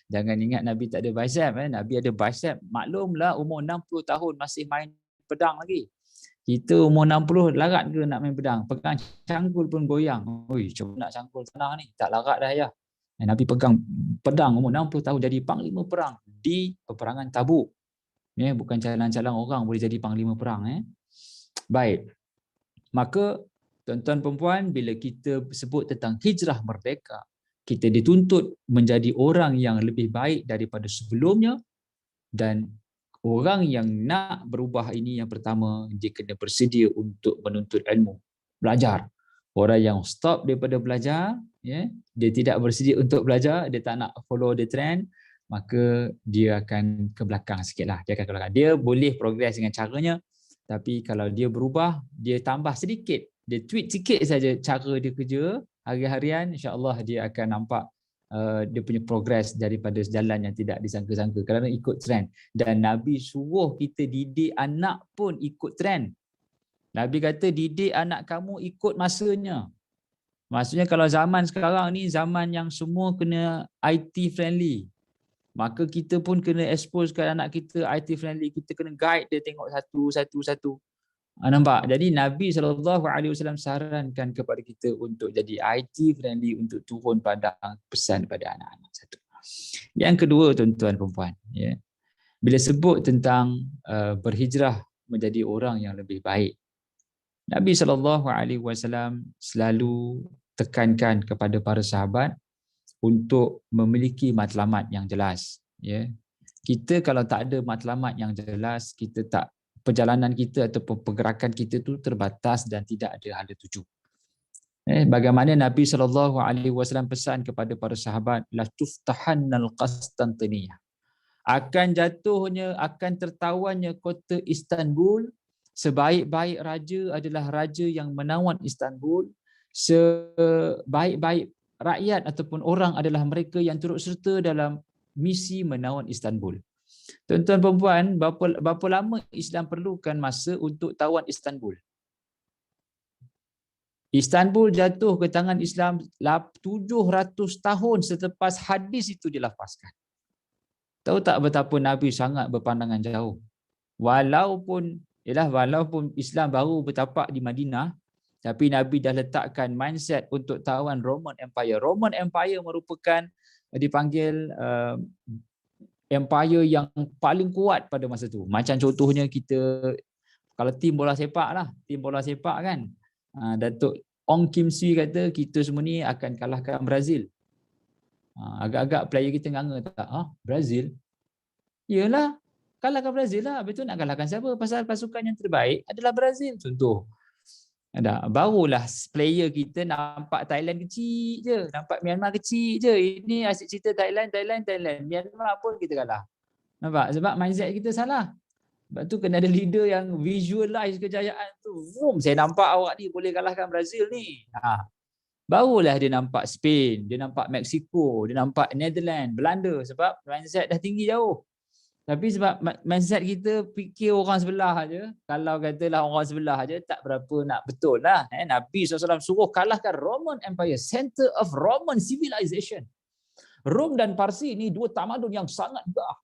Jangan ingat Nabi tak ada bicep. Nabi ada bicep. Maklumlah umur 60 tahun masih main pedang lagi. Kita umur 60 larat ke nak main pedang? Pegang cangkul pun goyang. Oi, cuba nak cangkul senang ni. Tak larat dah ya. Nabi pegang pedang umur 60 tahun jadi panglima perang di peperangan Tabuk. Ya, bukan calang-calang orang boleh jadi panglima perang. Baik. Maka tuan-tuan perempuan, bila kita sebut tentang hijrah merdeka, kita dituntut menjadi orang yang lebih baik daripada sebelumnya, dan orang yang nak berubah ini, yang pertama, dia kena bersedia untuk menuntut ilmu, belajar. Orang yang stop daripada belajar, ya, dia tidak bersedia untuk belajar, dia tak nak follow the trend, maka dia akan ke belakang sikitlah. Dia akan ke belakang. Dia boleh progress dengan caranya, tapi kalau dia berubah, dia tambah sedikit, dia tweak sikit saja cara dia kerja hari-harian, insya-Allah dia akan nampak dia punya progress daripada jalan yang tidak disangka-sangka kerana ikut trend. Dan Nabi suruh kita didik anak pun ikut trend. Nabi kata didik anak kamu ikut masanya. Maksudnya kalau zaman sekarang ni zaman yang semua kena IT friendly, maka kita pun kena expose ke anak kita IT friendly. Kita kena guide dia tengok satu. Nampak? Jadi Nabi SAW sarankan kepada kita untuk jadi IT friendly, untuk turun pada pesan pada anak-anak. Satu. Yang kedua, tuan-tuan perempuan, ya, bila sebut tentang berhijrah menjadi orang yang lebih baik, Nabi SAW selalu tekankan kepada para sahabat untuk memiliki matlamat yang jelas. Ya. Kita kalau tak ada matlamat yang jelas, perjalanan kita ataupun pergerakan kita tu terbatas dan tidak ada hala tuju. Bagaimana Nabi SAW pesan kepada para sahabat, la tuftahannal Qastantiniyah, akan jatuhnya, akan tertawannya kota Istanbul Sebaik-baik raja adalah raja yang menawan Istanbul. Sebaik-baik rakyat ataupun orang adalah mereka yang turut serta dalam misi menawan Istanbul. Tuan-tuan dan puan, berapa lama Islam perlukan masa untuk tawan Istanbul? Istanbul jatuh ke tangan Islam 700 tahun selepas hadis itu dilafazkan. Tahu tak betapa Nabi sangat berpandangan jauh. Walaupun Islam baru bertapak di Madinah, tapi Nabi dah letakkan mindset untuk tawan Roman Empire. Roman Empire merupakan dipanggil empire yang paling kuat pada masa tu. Macam contohnya kita kalau tim bola sepak kan. Datuk Ong Kim Swee kata kita semua ni akan kalahkan Brazil. Agak-agak player kita nganga tak? Brazil? Yalah, kalahkan Brazil lah. Betul, nak kalahkan siapa? Pasal pasukan yang terbaik adalah Brazil contoh. Barulah player kita nampak Thailand kecil je, nampak Myanmar kecil je. Ini asyik cerita Thailand. Myanmar pun kita kalah. Nampak? Sebab mindset kita salah. Sebab tu kena ada leader yang visualize kejayaan tu. Saya nampak awak ni boleh kalahkan Brazil ni. Barulah dia nampak Spain, dia nampak Mexico, dia nampak Netherlands, Belanda, sebab mindset dah tinggi jauh. Tapi sebab mindset kita fikir orang sebelah aja, kalau katalah orang sebelah aja tak berapa nak betul lah. Nabi SAW suruh kalahkan Roman Empire, center of Roman civilization. Rom dan Parsi ni dua tamadun yang sangat gah.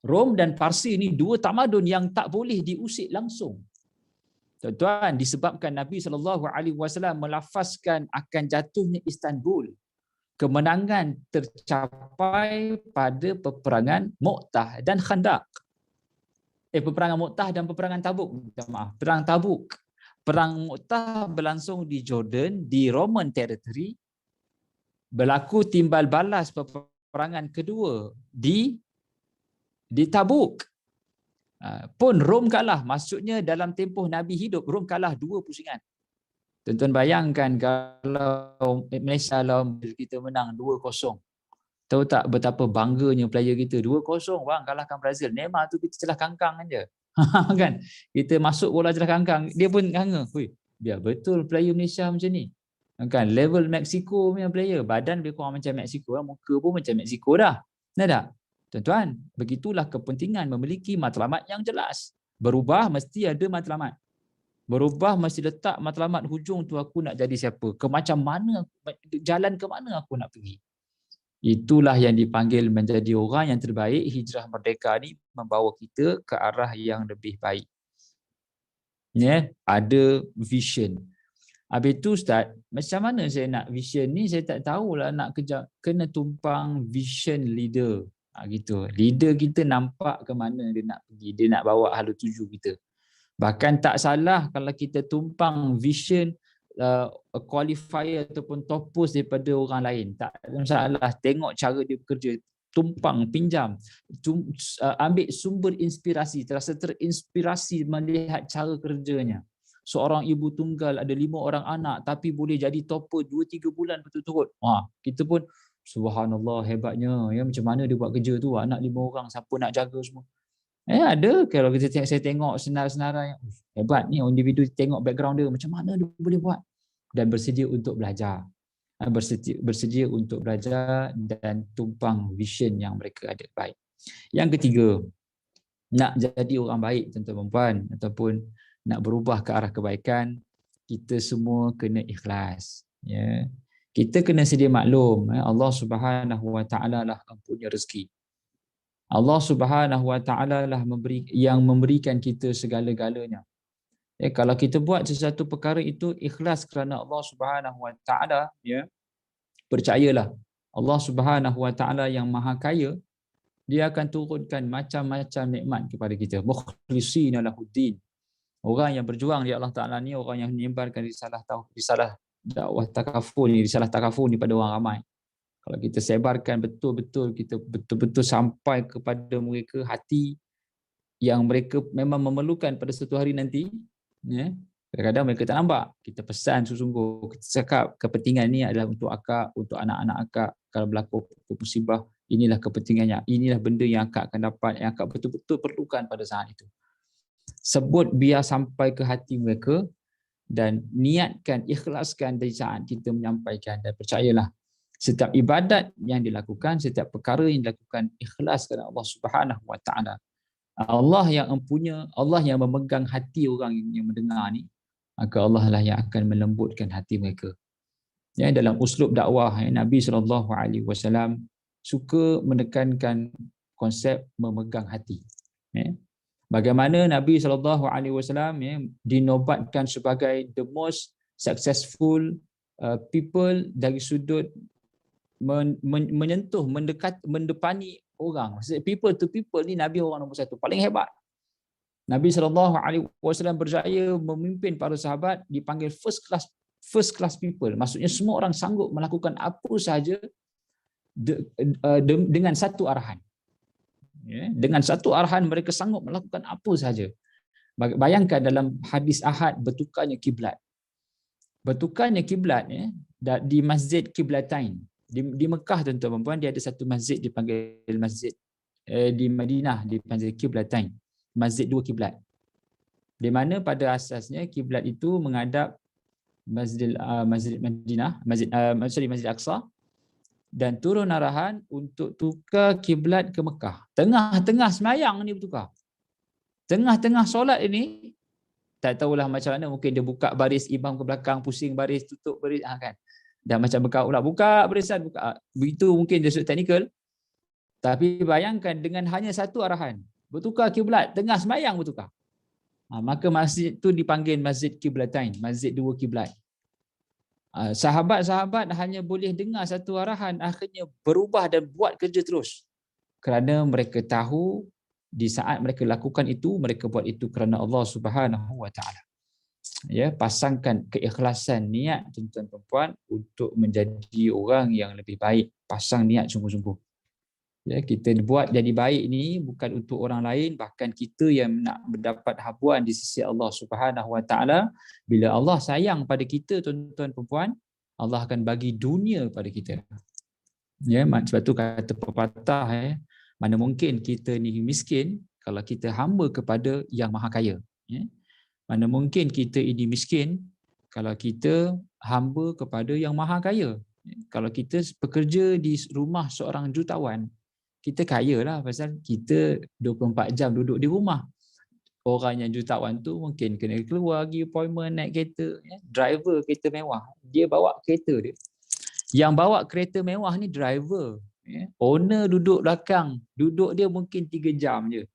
Rom dan Parsi ni dua tamadun yang tak boleh diusik langsung. Tuan-tuan, disebabkan Nabi SAW melafazkan akan jatuhnya Istanbul, kemenangan tercapai pada peperangan Mu'tah dan Khandaq. Peperangan Mu'tah dan peperangan Tabuk. Perang Tabuk. Perang Mu'tah berlangsung di Jordan, di Roman territory. Berlaku timbal balas peperangan kedua di Tabuk. Pun Rom kalah. Maksudnya dalam tempoh Nabi hidup, Rom kalah 2 pusingan. Tuan-tuan bayangkan kalau Malaysia lawan kita menang 2-0. Tahu tak betapa bangganya player kita? 2-0 bang, kalahkan Brazil. Neymar tu kita celah kangkang aja. Kan? Kita masuk bola celah kangkang, dia pun nganga. Biar betul player Malaysia macam ni. Kan? Level Mexico punya player, badan lebih kurang macam Mexico, muka pun macam Mexico dah. Nah tak? Tuan-tuan, begitulah kepentingan memiliki matlamat yang jelas. Berubah mesti ada matlamat. Berubah mesti letak matlamat hujung tu, aku nak jadi siapa, ke macam mana, jalan ke mana aku nak pergi. Itulah yang dipanggil menjadi orang yang terbaik. Hijrah merdeka ni membawa kita ke arah yang lebih baik. Ada vision. Habis tu Ustaz, macam mana saya nak vision ni? Saya tak tahulah nak kena tumpang vision leader. Gitu. Leader kita nampak ke mana dia nak pergi, dia nak bawa hala tuju kita. Bahkan tak salah kalau kita tumpang vision qualifier ataupun topos daripada orang lain. Tak ada masalah. Tengok cara dia bekerja, tumpang, pinjam, ambil sumber inspirasi, terasa terinspirasi melihat cara kerjanya. Seorang ibu tunggal ada 5 orang anak tapi boleh jadi topper 2-3 bulan berturut-turut. Kita pun subhanallah, hebatnya. Macam mana dia buat kerja tu, anak 5 orang, siapa nak jaga semua. Ada kalau saya tengok senarai-senarai yang hebat ni, individu tengok background dia, macam mana dia boleh buat, dan bersedia untuk belajar. Bersedia untuk belajar dan tumpang vision yang mereka ada. Baik. Yang ketiga, nak jadi orang baik tuan-tuan dan puan, ataupun nak berubah ke arah kebaikan, kita semua kena ikhlas. Kita kena sedia maklum, Allah Subhanahu Wa Taala lah yang punya rezeki. Allah Subhanahu Wa Taala lah yang memberikan kita segala-galanya. Kalau kita buat sesuatu perkara itu ikhlas kerana Allah Subhanahu Wa Taala, percayalah, Allah Subhanahu Wa Taala yang Maha Kaya, dia akan turunkan macam-macam nikmat kepada kita. Mukhlisina lahuddin. Orang yang berjuang di Allah Taala ni, orang yang menyebarkan risalah dakwah takaful ni, risalah takaful ni pada orang ramai. Kalau kita sebarkan betul-betul, kita betul-betul sampai kepada mereka hati yang mereka memang memerlukan pada suatu hari nanti, kadang-kadang mereka tak nampak. Kita pesan sungguh-sungguh, kita cakap kepentingan ni adalah untuk akak, untuk anak-anak akak. Kalau berlaku musibah, inilah kepentingannya, inilah benda yang akak akan dapat, yang akak betul-betul perlukan pada saat itu. sebut biar sampai ke hati mereka, dan niatkan, ikhlaskan dari saat kita menyampaikan. Dan percayalah, setiap ibadat yang dilakukan, setiap perkara yang dilakukan, ikhlas kerana Allah Subhanahu Wa Taala. Allah yang empunya, Allah yang memegang hati orang yang mendengar ni, maka Allah lah yang akan melembutkan hati mereka. Ya, dalam uslub dakwah, Nabi SAW suka menekankan konsep memegang hati. Ya. Bagaimana Nabi SAW dinobatkan sebagai the most successful people dari sudut menyentuh, mendepani orang. Maksudnya people to people ni Nabi orang nombor satu, paling hebat. Nabi SAW berjaya memimpin para sahabat, dipanggil first class people. Maksudnya semua orang sanggup melakukan apa sahaja dengan satu arahan. Ya, dengan satu arahan mereka sanggup melakukan apa sahaja. Bayangkan dalam hadis ahad bertukarnya kiblat. Bertukarnya kiblat ya, di Masjid Kiblatain. Di Mekah tuan-tuan dan puan, dia ada satu masjid dipanggil masjid, di Madinah dipanggil Kiblatain, masjid dua kiblat. Di mana pada asasnya kiblat itu menghadap Masjid Madinah, Masjid Aqsa, dan turun arahan untuk tukar kiblat ke Mekah. Tengah-tengah semayang ni bertukar. Tengah-tengah solat ini, tak tahulah macam mana, mungkin dia buka baris imam ke belakang, pusing baris, tutup baris, kan. Dan macam berkau pula, buka barisan, buka. Begitu mungkin dia sudut teknikal. Tapi bayangkan dengan hanya satu arahan, bertukar kiblat, tengah semayang bertukar. Maka masjid itu dipanggil Masjid Kiblatain, masjid dua kiblat. Sahabat-sahabat hanya boleh dengar satu arahan, akhirnya berubah dan buat kerja terus. Kerana mereka tahu di saat mereka lakukan itu, mereka buat itu kerana Allah Subhanahu Wa Taala. Ya, pasangkan keikhlasan niat tuan-tuan dan puan untuk menjadi orang yang lebih baik. Pasang niat sungguh-sungguh. Ya, kita buat jadi baik ni bukan untuk orang lain, bahkan kita yang nak mendapat habuan di sisi Allah Subhanahu Wa Taala. Bila Allah sayang pada kita tuan-tuan dan puan, Allah akan bagi dunia pada kita. Ya, sebab tu kata pepatah, mana mungkin kita ni miskin kalau kita hamba kepada yang maha kaya. Ya. Mana mungkin kita ini miskin kalau kita hamba kepada yang maha kaya. Kalau kita bekerja di rumah seorang jutawan, kita kaya lah pasal kita 24 jam duduk di rumah. Orang yang jutawan tu mungkin kena keluar pergi appointment, naik kereta, ya. Driver kereta mewah, dia bawa kereta dia. Yang bawa kereta mewah ni driver, ya. Owner duduk belakang, duduk dia mungkin 3 jam je.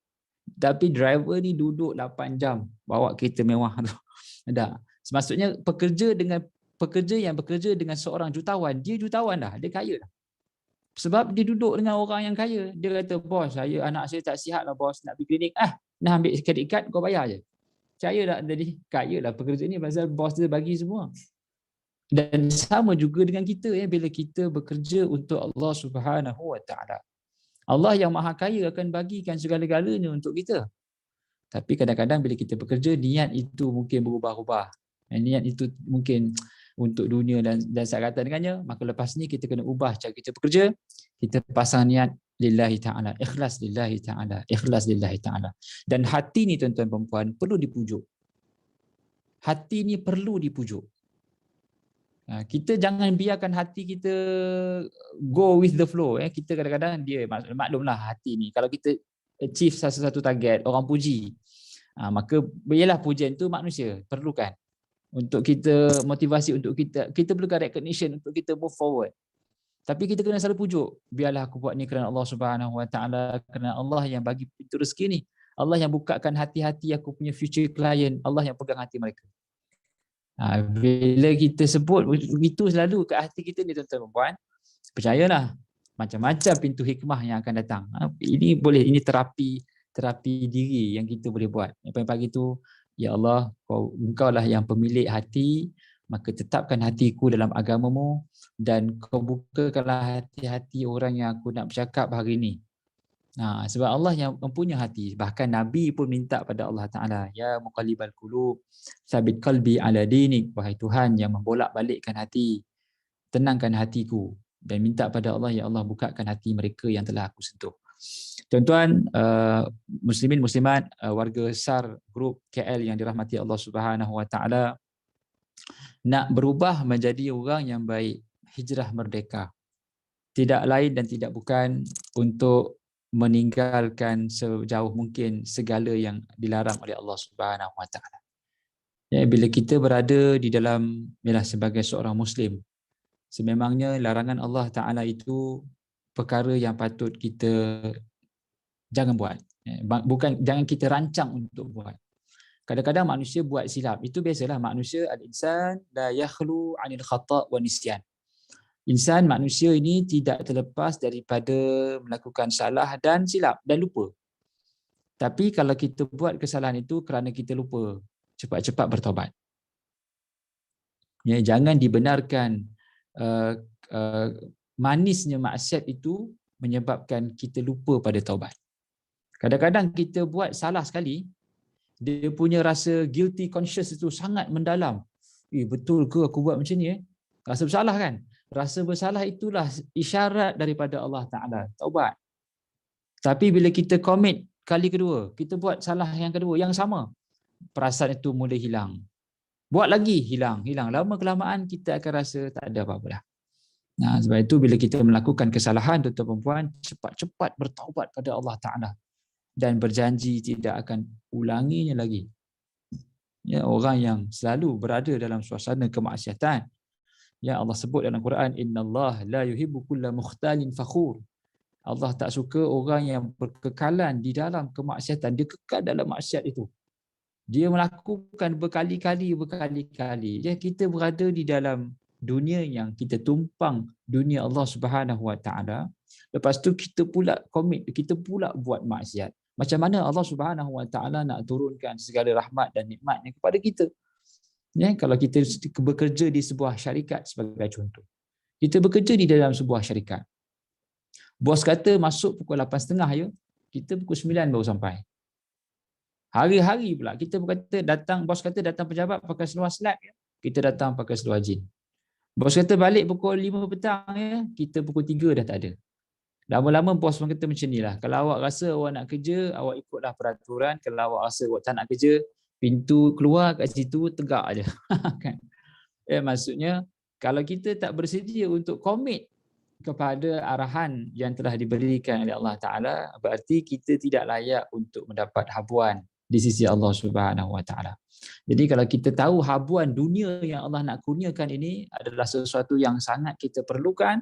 Tapi driver ni duduk 8 jam bawa kereta mewah tu. Ada. Maksudnya pekerja yang bekerja dengan seorang jutawan, dia jutawan dah, dia kaya dah. Sebab dia duduk dengan orang yang kaya. Dia kata, bos, anak saya tak sihat lah bos, nak pergi klinik. Nak ambil kredit card, kau bayar je. Kaya dah, jadi kaya lah pekerja ni pasal bos dia bagi semua. Dan sama juga dengan kita, bila kita bekerja untuk Allah Subhanahu Wa Taala. Allah yang maha kaya akan bagikan segala-galanya untuk kita. Tapi kadang-kadang bila kita bekerja, niat itu mungkin berubah-ubah. Niat itu mungkin untuk dunia dan saya kata dengannya, maka lepas ni kita kena ubah cara kita bekerja. Kita pasang niat lillahi ta'ala, ikhlas lillahi ta'ala, ikhlas lillahi ta'ala. Dan hati ni tuan-tuan dan puan perlu dipujuk. Hati ni perlu dipujuk. Kita jangan biarkan hati kita go with the flow. Kita kadang-kadang dia maklumlah hati ni. Kalau kita achieve satu target, orang puji, maka ialah pujian tu manusia perlukan untuk kita motivasi, untuk kita perlukan recognition untuk kita move forward. Tapi kita kena selalu pujuk, biarlah aku buat ni kerana Allah Subhanahu Wa Taala, kerana Allah yang bagi pintu rezeki ni, Allah yang bukakan hati-hati aku punya future client, Allah yang pegang hati mereka. Bila kita sebut begitu selalu ke hati kita ni tuan-tuan dan puan, percayalah macam-macam pintu hikmah yang akan datang. Ini terapi diri yang kita boleh buat. Yang paling pagi tu, ya Allah, engkau lah yang pemilik hati, maka tetapkan hatiku dalam agamamu dan kau bukakanlah hati-hati orang yang aku nak bercakap hari ini. Sebab Allah yang mempunyai hati. Bahkan Nabi pun minta pada Allah Ta'ala, ya muqallibal qulub, sabit qalbi ala dinik. Wahai Tuhan yang membolak-balikkan hati, tenangkan hatiku. Dan minta pada Allah, ya Allah bukakan hati mereka yang telah aku sentuh. Tuan-tuan, muslimin muslimat, warga SAR grup KL yang dirahmati Allah Subhanahu Wa Taala, nak berubah menjadi orang yang baik, hijrah merdeka. Tidak lain dan tidak bukan untuk meninggalkan sejauh mungkin segala yang dilarang oleh Allah Subhanahu Wa Taala. Ya, bila kita berada di dalam sebagai seorang Muslim, sememangnya larangan Allah Ta'ala itu perkara yang patut kita jangan buat. Bukan jangan kita rancang untuk buat. Kadang-kadang manusia buat silap. Itu biasalah manusia, al-insan la yakhlu 'anil khata' wa nisyan. Insan manusia ini tidak terlepas daripada melakukan salah dan silap dan lupa. Tapi kalau kita buat kesalahan itu kerana kita lupa, cepat-cepat bertaubat. Ya, jangan dibenarkan manisnya maksiat itu menyebabkan kita lupa pada taubat. Kadang-kadang kita buat salah sekali, dia punya rasa guilty conscious itu sangat mendalam. Betul ke aku buat macam ni? Rasa bersalah kan? Rasa bersalah itulah isyarat daripada Allah Ta'ala, taubat. Tapi bila kita commit kali kedua, kita buat salah yang kedua, yang sama, perasaan itu mula hilang. Buat lagi, hilang. Lama kelamaan kita akan rasa tak ada apa-apa dah. Nah, sebab itu bila kita melakukan kesalahan, tuan-tuan perempuan, cepat-cepat bertaubat pada Allah Ta'ala dan berjanji tidak akan ulanginya lagi. Ya, orang yang selalu berada dalam suasana kemaksiatan. Ya, Allah sebut dalam Quran, innallaha la yuhibbu kulla mukhtalin fakhur. Allah tak suka orang yang berkekalan di dalam kemaksiatan, dia kekal dalam maksiat itu. Dia melakukan berkali-kali. Ya, kita berada di dalam dunia yang kita tumpang dunia Allah Subhanahu Wa Taala. Lepas tu kita pula komit, kita pula buat maksiat. Macam mana Allah Subhanahu Wa Taala nak turunkan segala rahmat dan nikmatnya kepada kita? Ya, kalau kita bekerja di sebuah syarikat sebagai contoh. Kita bekerja di dalam sebuah syarikat. Bos kata masuk pukul 8.30 ya, kita pukul 9 baru sampai. Hari-hari pula kita berkata bos kata datang pejabat pakai seluar slab ya, kita datang pakai seluar jean. Bos kata balik pukul 5 petang ya, kita pukul 3 dah tak ada. Lama-lama bos pun kata macam ni lah, kalau awak rasa awak nak kerja, awak ikutlah peraturan. Kalau awak rasa awak tak nak kerja, pintu keluar kat situ tegak aja. Kan? Maksudnya kalau kita tak bersedia untuk komit kepada arahan yang telah diberikan oleh Allah Ta'ala, berarti kita tidak layak untuk mendapat habuan di sisi Allah Subhanahu Wa Ta'ala. Jadi kalau kita tahu habuan dunia yang Allah nak kurniakan ini adalah sesuatu yang sangat kita perlukan,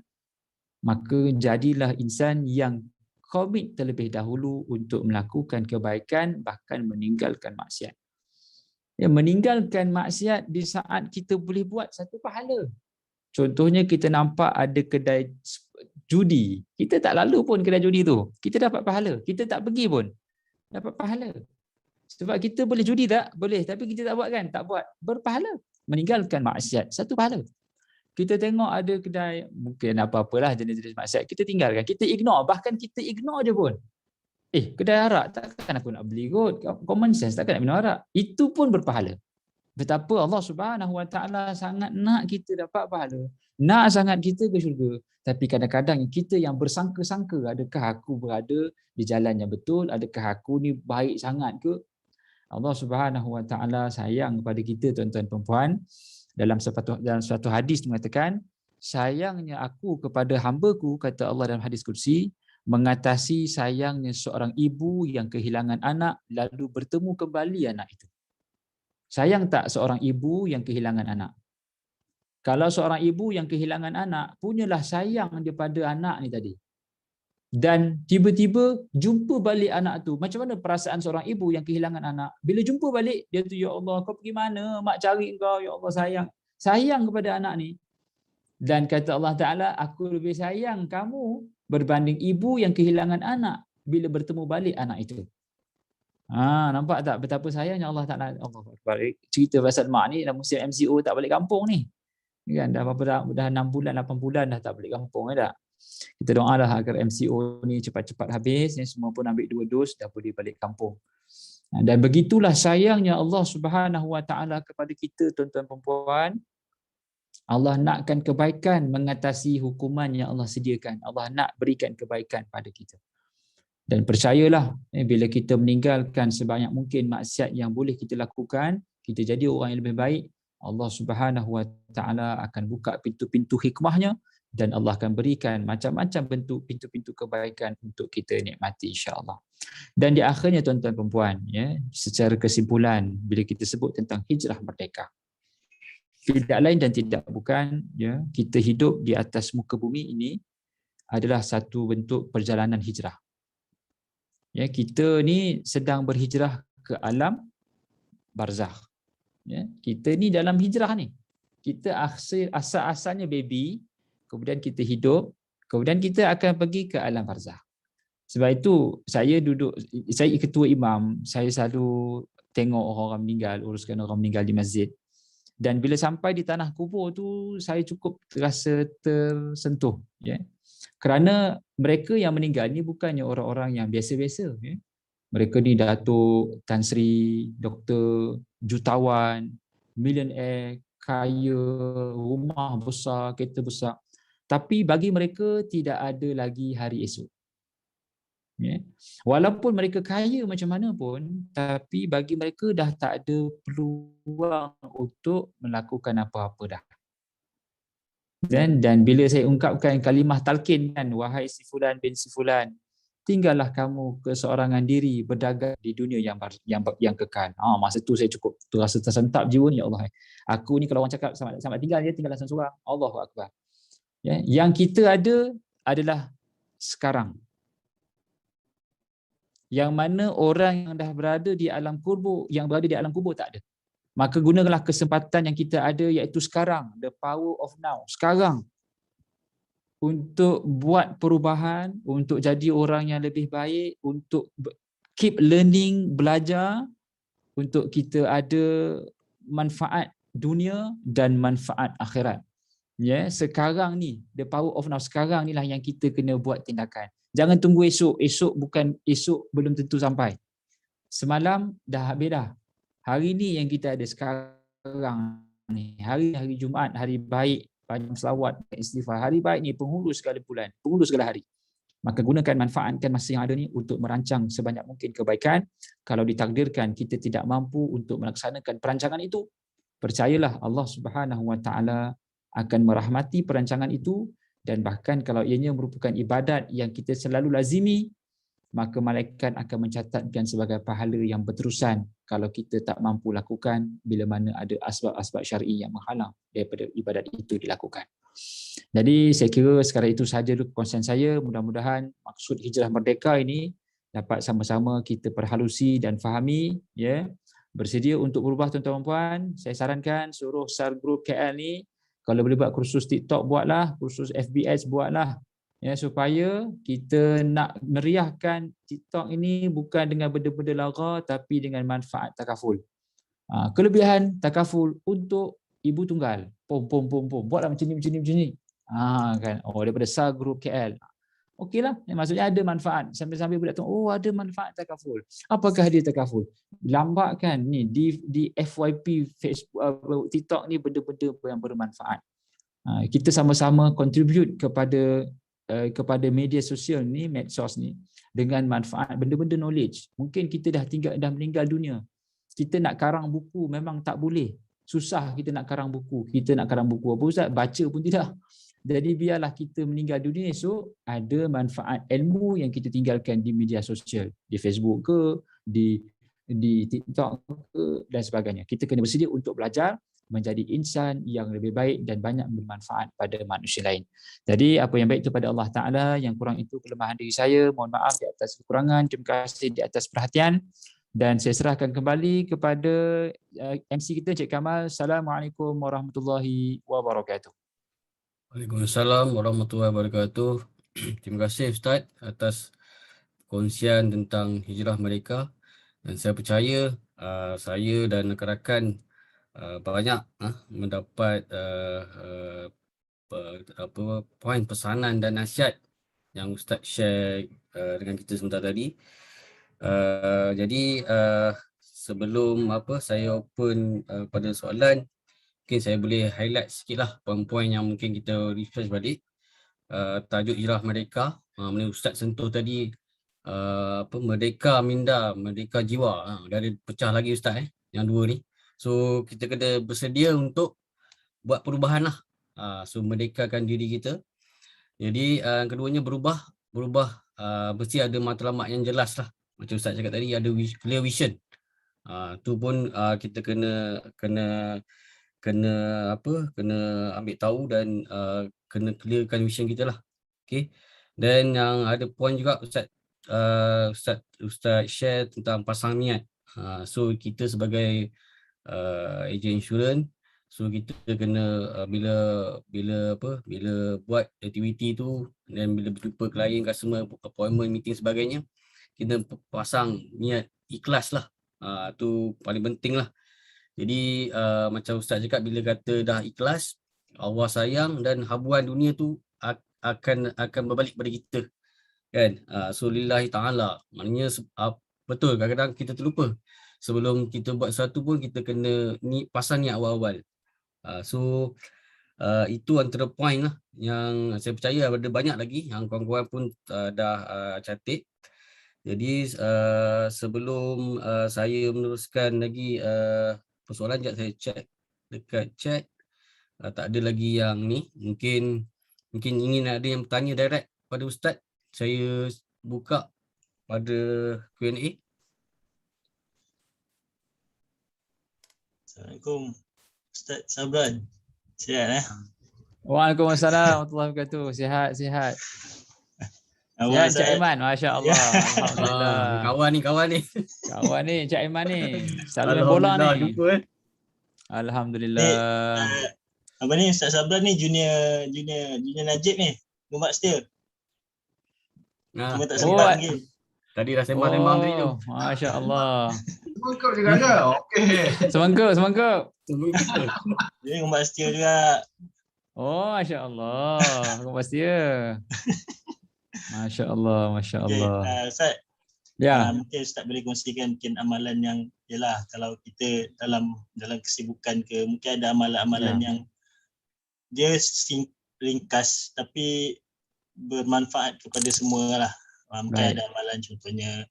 maka jadilah insan yang komit terlebih dahulu untuk melakukan kebaikan, bahkan meninggalkan maksiat. Ya, meninggalkan maksiat di saat kita boleh buat satu pahala. Contohnya kita nampak ada kedai judi, kita tak lalu pun kedai judi tu, kita dapat pahala. Kita tak pergi pun dapat pahala. Sebab kita boleh judi tak? Boleh, tapi kita tak buat kan? Tak buat, berpahala. Meninggalkan maksiat, satu pahala. Kita tengok ada kedai, mungkin apa-apalah jenis-jenis maksiat, kita tinggalkan, kita ignore, bahkan kita ignore je pun. Kedai arak, takkan aku nak beli kot, common sense, takkan nak minum arak. Itu pun berpahala. Betapa Allah Subhanahu Wa Taala sangat nak kita dapat pahala, nak sangat kita ke syurga. Tapi kadang-kadang kita yang bersangka-sangka, adakah aku berada di jalan yang betul, adakah aku ni baik sangat ke? Allah Subhanahu Wa Taala sayang kepada kita, tuan-tuan perempuan. Dalam suatu hadis mengatakan, sayangnya aku kepada hamba-Ku, kata Allah dalam hadis kursi, mengatasi sayangnya seorang ibu yang kehilangan anak lalu bertemu kembali anak itu. Sayang tak seorang ibu yang kehilangan anak? Kalau seorang ibu yang kehilangan anak, punyalah sayang dia pada anak ni tadi. Dan tiba-tiba jumpa balik anak tu. Macam mana perasaan seorang ibu yang kehilangan anak? Bila jumpa balik, dia tu, ya Allah, kau pergi mana? Mak cari kau, ya Allah sayang. Sayang kepada anak ni. Dan kata Allah Ta'ala, aku lebih sayang kamu berbanding ibu yang kehilangan anak bila bertemu balik anak itu. Nampak tak betapa sayangnya Allah Ta'ala. Allah cerita pasal mak ni dah musim MCO tak balik kampung ni. Kan dah 6 bulan 8 bulan dah tak balik kampung dah. Kita doalah agar MCO ni cepat-cepat habis, semua pun ambil 2 dos dah boleh balik kampung. Dan begitulah sayangnya Allah Subhanahu Wa Taala kepada kita, tuan-tuan perempuan. Allah nakkan kebaikan mengatasi hukuman yang Allah sediakan. Allah nak berikan kebaikan pada kita. Dan percayalah, bila kita meninggalkan sebanyak mungkin maksiat yang boleh kita lakukan, kita jadi orang yang lebih baik, Allah Subhanahu Wa Taala akan buka pintu-pintu hikmahnya dan Allah akan berikan macam-macam bentuk pintu-pintu kebaikan untuk kita nikmati, insya-Allah. Dan di akhirnya tuan-tuan dan puan, ya, secara kesimpulan bila kita sebut tentang hijrah merdeka, tidak lain dan tidak bukan, ya, kita hidup di atas muka bumi ini adalah satu bentuk perjalanan hijrah. Ya, kita ni sedang berhijrah ke alam barzakh. Ya, kita ni dalam hijrah ni. Kita asal-asalnya baby, kemudian kita hidup, kemudian kita akan pergi ke alam barzakh. Sebab itu saya ketua imam, saya selalu tengok orang meninggal, uruskan orang meninggal di masjid. Dan bila sampai di tanah kubur tu, saya cukup terasa tersentuh, ya. Kerana mereka yang meninggal ni bukannya orang-orang yang biasa-biasa, ya. Mereka ni Datuk, Tan Sri, Doktor, jutawan, millionaire, kaya, rumah besar, kereta besar. Tapi bagi mereka tidak ada lagi hari esok. Ya. Walaupun mereka kaya macam mana pun, tapi bagi mereka dah tak ada peluang untuk melakukan apa-apa dah. Dan bila saya ungkapkan kalimah talqin kan, wahai si fulan bin si fulan, tinggallah kamu keseorangan diri berdagang di dunia yang kekal. Masa tu saya cukup terasa tersentak jiwa ni, ya Allah. Aku ni kalau orang cakap selamat tinggal, dia tinggal seorang. Allahu akbar. Ya, yang kita ada adalah sekarang. Yang mana orang yang dah berada di alam kubur, tak ada. Maka gunakanlah kesempatan yang kita ada, iaitu sekarang, the power of now, sekarang, untuk buat perubahan, untuk jadi orang yang lebih baik, untuk keep learning, belajar, untuk kita ada manfaat dunia dan manfaat akhirat. Ya, sekarang ni, the power of now, sekarang ni lah yang kita kena buat tindakan. Jangan tunggu esok. Esok belum tentu sampai. Semalam dah habis dah. Hari ni yang kita ada sekarang ni. Hari Jumaat, hari baik, banyak selawat, istighfar. Hari baik ni penghulu segala bulan, penghulu segala hari. Maka gunakan, manfaatkan masa yang ada ni untuk merancang sebanyak mungkin kebaikan. Kalau ditakdirkan kita tidak mampu untuk melaksanakan perancangan itu, percayalah Allah Subhanahu Wa Taala akan merahmati perancangan itu. Dan bahkan kalau ianya merupakan ibadat yang kita selalu lazimi, maka malaikat akan mencatatkan sebagai pahala yang berterusan kalau kita tak mampu lakukan bila mana ada asbab-asbab syar'i yang menghalang daripada ibadat itu dilakukan. Jadi saya kira sekarang itu sahaja konsen saya. Mudah-mudahan maksud hijrah merdeka ini dapat sama-sama kita perhalusi dan fahami, ya. Bersedia untuk berubah tuan-tuan dan puan. Saya sarankan seluruh SAR Group KL ni, kalau boleh buat kursus TikTok buatlah, kursus FBS buatlah, ya, supaya kita nak meriahkan TikTok ini bukan dengan benda-benda lara tapi dengan manfaat takaful. Kelebihan takaful untuk ibu tunggal. Buatlah macam ni. Kan. Daripada SAR Group KL. Okeylah, maksudnya ada manfaat. Sambil-sambil budak tengok, ada manfaat takaful. Apakah dia takaful? Lambat kan ni di FYP Facebook, TikTok ni benda-benda yang bermanfaat. Kita sama-sama contribute kepada media sosial ni, medsos ni, dengan manfaat benda-benda knowledge. Mungkin kita dah meninggal dunia. Kita nak karang buku memang tak boleh. Susah kita nak karang buku. Kita nak karang buku apa Ustaz? Baca pun tidak. Jadi biarlah kita meninggal dunia esok ada manfaat ilmu yang kita tinggalkan di media sosial, di Facebook ke, di TikTok ke dan sebagainya. Kita kena bersedia untuk belajar menjadi insan yang lebih baik dan banyak bermanfaat pada manusia lain. Jadi apa yang baik itu pada Allah Ta'ala, yang kurang itu kelemahan diri saya. Mohon maaf di atas kekurangan. Terima kasih di atas perhatian. Dan saya serahkan kembali kepada MC kita, Cik Kamal. Assalamualaikum warahmatullahi wabarakatuh. Waalaikumsalam warahmatullahi wabarakatuh. Terima kasih Ustaz atas kongsian tentang hijrah mereka. Dan saya percaya saya dan rakan-rakan banyak mendapat poin pesanan dan nasihat yang Ustaz share dengan kita sebentar tadi. Jadi sebelum saya open pada soalan, mungkin saya boleh highlight sikitlah poin-poin yang mungkin kita refresh balik. Tajuk hijrah mereka, Ustaz sentuh tadi Merdeka Minda, Merdeka Jiwa. Dah ada pecah lagi Ustaz yang dua ni. So kita kena bersedia untuk buat perubahan lah. So merdekakan diri kita. Jadi yang keduanya berubah mesti ada matlamat yang jelas lah. Macam Ustaz cakap tadi, ada clear vision. Tu pun kita kena ambil tahu dan kena clearkan vision kita lah. Okay. Dan yang ada point juga Ustaz share tentang pasang niat. So kita sebagai ejen insurans, so kita kena bila buat aktiviti tu dan bila berjumpa klien, customer, appointment, meeting sebagainya, kita pasang niat ikhlas lah. Tu paling penting lah. Jadi macam Ustaz cakap, bila kata dah ikhlas, Allah sayang dan habuan dunia tu akan berbalik pada kita, kan? So lillahi ta'ala, maknanya betul, kadang-kadang kita terlupa. Sebelum kita buat sesuatu pun kita kena pasang niat awal-awal. So itu antara point lah yang saya percaya ada banyak lagi yang kawan-kawan pun dah catat. Jadi sebelum saya meneruskan lagi persoalan, sekejap saya check dekat chat. Tak ada lagi yang ni. Mungkin ingin ada yang bertanya direct pada Ustaz. Saya buka pada Q&A. Assalamualaikum Ustaz Sabran. Sihat Waalaikumsalam warahmatullahi wabarakatuh. Sihat. Sihat Cik Iman, masya-Allah. Alhamdulillah. Kawan ni. Kawan ni Cik Iman ni. Selalu main bola ni. Jumpa, Alhamdulillah. Apa ni Ustaz Sabran ni junior Najib ni. Gumbat setia. Cuma tak sempat lagi. Tadi dah sembang tadi tu. Masya-Allah. Semangkuk juga ke? Okey. Semangkuk. Dia gumbat setia juga. Oh, masya-Allah. Gumbat setia. Masya-Allah. Okay, Ustaz. Ya. Mungkin Ustaz boleh kongsikan mungkin amalan yang yalah kalau kita dalam kesibukan ke, mungkin ada amalan-amalan yang dia ringkas tapi bermanfaat kepada semua lah. Mungkin ada amalan contohnya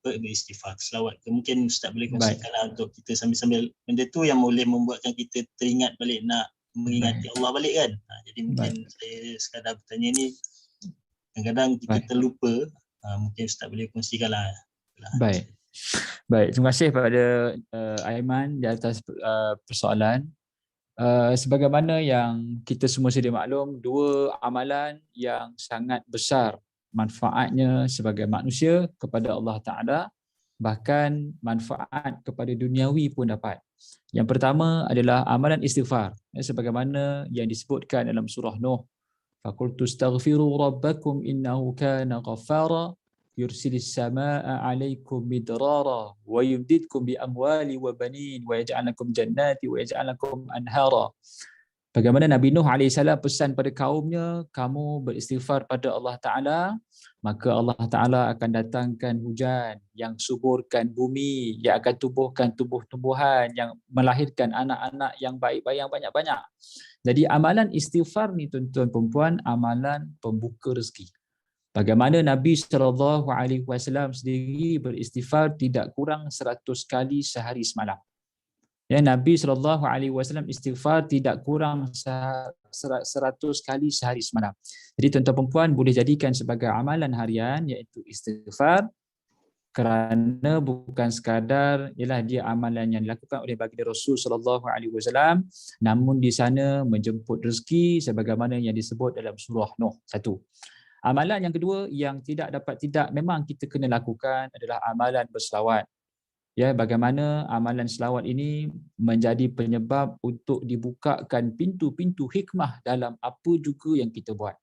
beristighfar, selawat ke, mungkin Ustaz boleh kongsikan lah untuk kita sambil-sambil benda tu yang boleh membuatkan kita teringat balik nak mengingati Allah balik kan. Jadi mungkin saya sekadar bertanya ni, kadang-kadang kita terlupa, mungkin Ustaz boleh kongsikan lah. Baik, terima kasih kepada Aiman di atas persoalan. Sebagaimana yang kita semua sedia maklum, dua amalan yang sangat besar manfaatnya sebagai manusia kepada Allah Ta'ala, bahkan manfaat kepada duniawi pun dapat. Yang pertama adalah amalan istighfar, sebagaimana yang disebutkan dalam surah Nuh, faqultu astaghfiru rabbakum innahu kana ghaffara yursilis samaa'a 'alaikum midrara wa yumdidkum bi amwali wa banin wa yaj'al lakum jannati wa yaj'al lakum anhara. Bagaimana Nabi Nuh AS pesan pada kaumnya, kamu beristighfar pada Allah Ta'ala, maka Allah Ta'ala akan datangkan hujan yang suburkan bumi, yang akan tumbuhkan tumbuh-tumbuhan, yang melahirkan anak-anak yang baik-baik yang banyak-banyak. Jadi amalan istighfar ni tuan-tuan perempuan, amalan pembuka rezeki. Bagaimana Nabi SAW sendiri beristighfar tidak kurang 100 kali sehari semalam. Ya, Nabi SAW istighfar tidak kurang 100 kali sehari semalam. Jadi tuan-tuan perempuan boleh jadikan sebagai amalan harian, iaitu istighfar, kerana bukan sekadar ialah dia amalan yang dilakukan oleh baginda Rasul SAW, namun di sana menjemput rezeki sebagaimana yang disebut dalam surah Nuh 1. Amalan yang kedua yang tidak memang kita kena lakukan adalah amalan berselawat. Ya, bagaimana amalan selawat ini menjadi penyebab untuk dibukakan pintu-pintu hikmah dalam apa juga yang kita buat.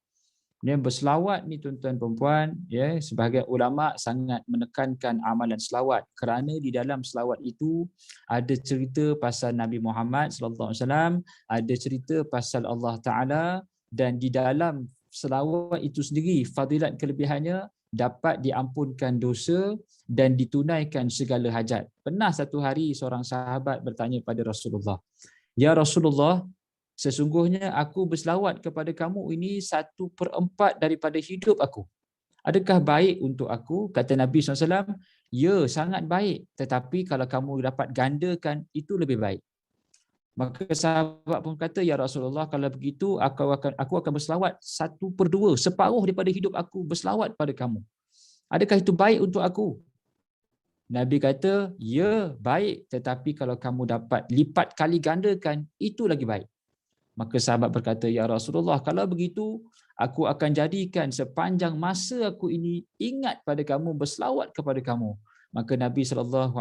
Ya, berselawat ni tuan-tuan perempuan, ya, sebahagian ulama sangat menekankan amalan selawat kerana di dalam selawat itu ada cerita pasal Nabi Muhammad sallallahu alaihi wasallam, ada cerita pasal Allah Taala, dan di dalam selawat itu sendiri fadilat kelebihannya dapat diampunkan dosa dan ditunaikan segala hajat. Pernah satu hari seorang sahabat bertanya pada Rasulullah, "Ya Rasulullah, sesungguhnya aku berselawat kepada kamu ini 1/4 daripada hidup aku. Adakah baik untuk aku? Kata Nabi SAW, ya sangat baik. Tetapi kalau kamu dapat gandakan, itu lebih baik. Maka sahabat pun kata, ya Rasulullah, kalau begitu aku akan berselawat 1/2, separuh daripada hidup aku berselawat pada kamu. Adakah itu baik untuk aku? Nabi kata, ya baik, tetapi kalau kamu dapat lipat kali gandakan, itu lagi baik. Maka sahabat berkata, ya Rasulullah, kalau begitu aku akan jadikan sepanjang masa aku ini ingat pada kamu, berselawat kepada kamu. Maka Nabi SAW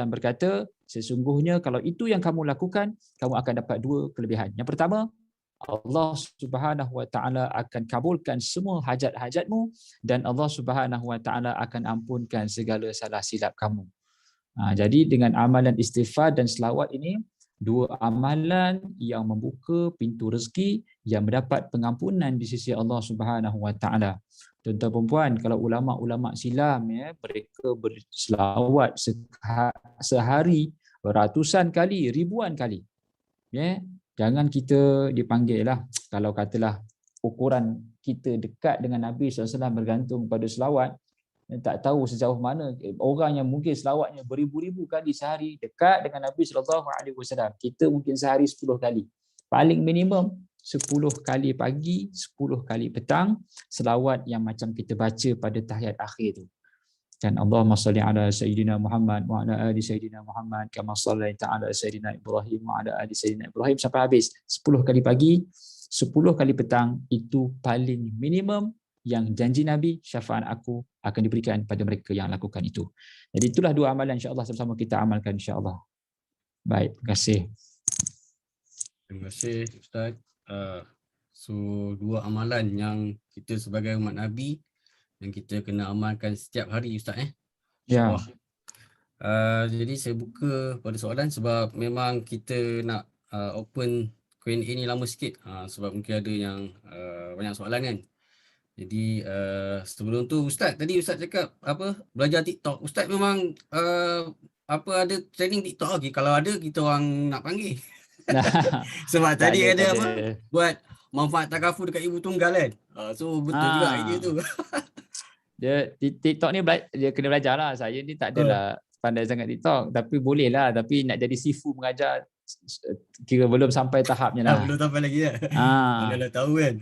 berkata, sesungguhnya kalau itu yang kamu lakukan, kamu akan dapat 2 kelebihan. Yang pertama, Allah Subhanahu Wa Taala akan kabulkan semua hajat-hajatmu dan Allah Subhanahu Wa Taala akan ampunkan segala salah silap kamu. Jadi dengan amalan istighfar dan selawat ini, 2 amalan yang membuka pintu rezeki yang mendapat pengampunan di sisi Allah Subhanahu Wa Taala. Tuan-tuan dan puan, kalau ulama-ulama silam mereka berselawat sehari ratusan kali, ribuan kali. Jangan kita dipanggil lah, kalau katalah ukuran kita dekat dengan Nabi SAW bergantung pada selawat, tak tahu sejauh mana orang yang mungkin selawatnya beribu-ribu kali sehari dekat dengan Nabi SAW. Kita mungkin sehari 10 kali. Paling minimum 10 kali pagi, 10 kali petang, selawat yang macam kita baca pada tahiyat akhir tu. Dan Allahumma salli ala Sayyidina Muhammad wa ala ali Sayyidina Muhammad kama sallaita ala Sayyidina Ibrahim wa ala ali Sayyidina Ibrahim sampai habis. 10 kali pagi, 10 kali petang, itu paling minimum yang janji Nabi, syafaat aku akan diberikan pada mereka yang lakukan itu. Jadi itulah 2 amalan insya-Allah sama-sama kita amalkan insya-Allah. Baik, terima kasih. Terima kasih Ustaz. So 2 amalan yang kita sebagai umat Nabi yang kita kena amalkan setiap hari Ustaz Ya. Jadi saya buka pada soalan sebab memang kita nak open Q&A ni lama sikit sebab mungkin ada yang banyak soalan kan. Jadi sebelum tu Ustaz, tadi Ustaz cakap apa, belajar TikTok. Ustaz memang ada training TikTok lagi? Kalau ada kita orang nak panggil. Sebab tadi ada apa, buat manfaat takaful dekat ibu tunggal kan. So betul juga idea tu. Dia TikTok ni dia kena belajar lah. Saya ni tak adalah pandai sangat TikTok, tapi boleh lah. Tapi nak jadi sifu mengajar kira belum sampai tahapnya lah. Belum sampai lagi ya. Mana dah tahu kan.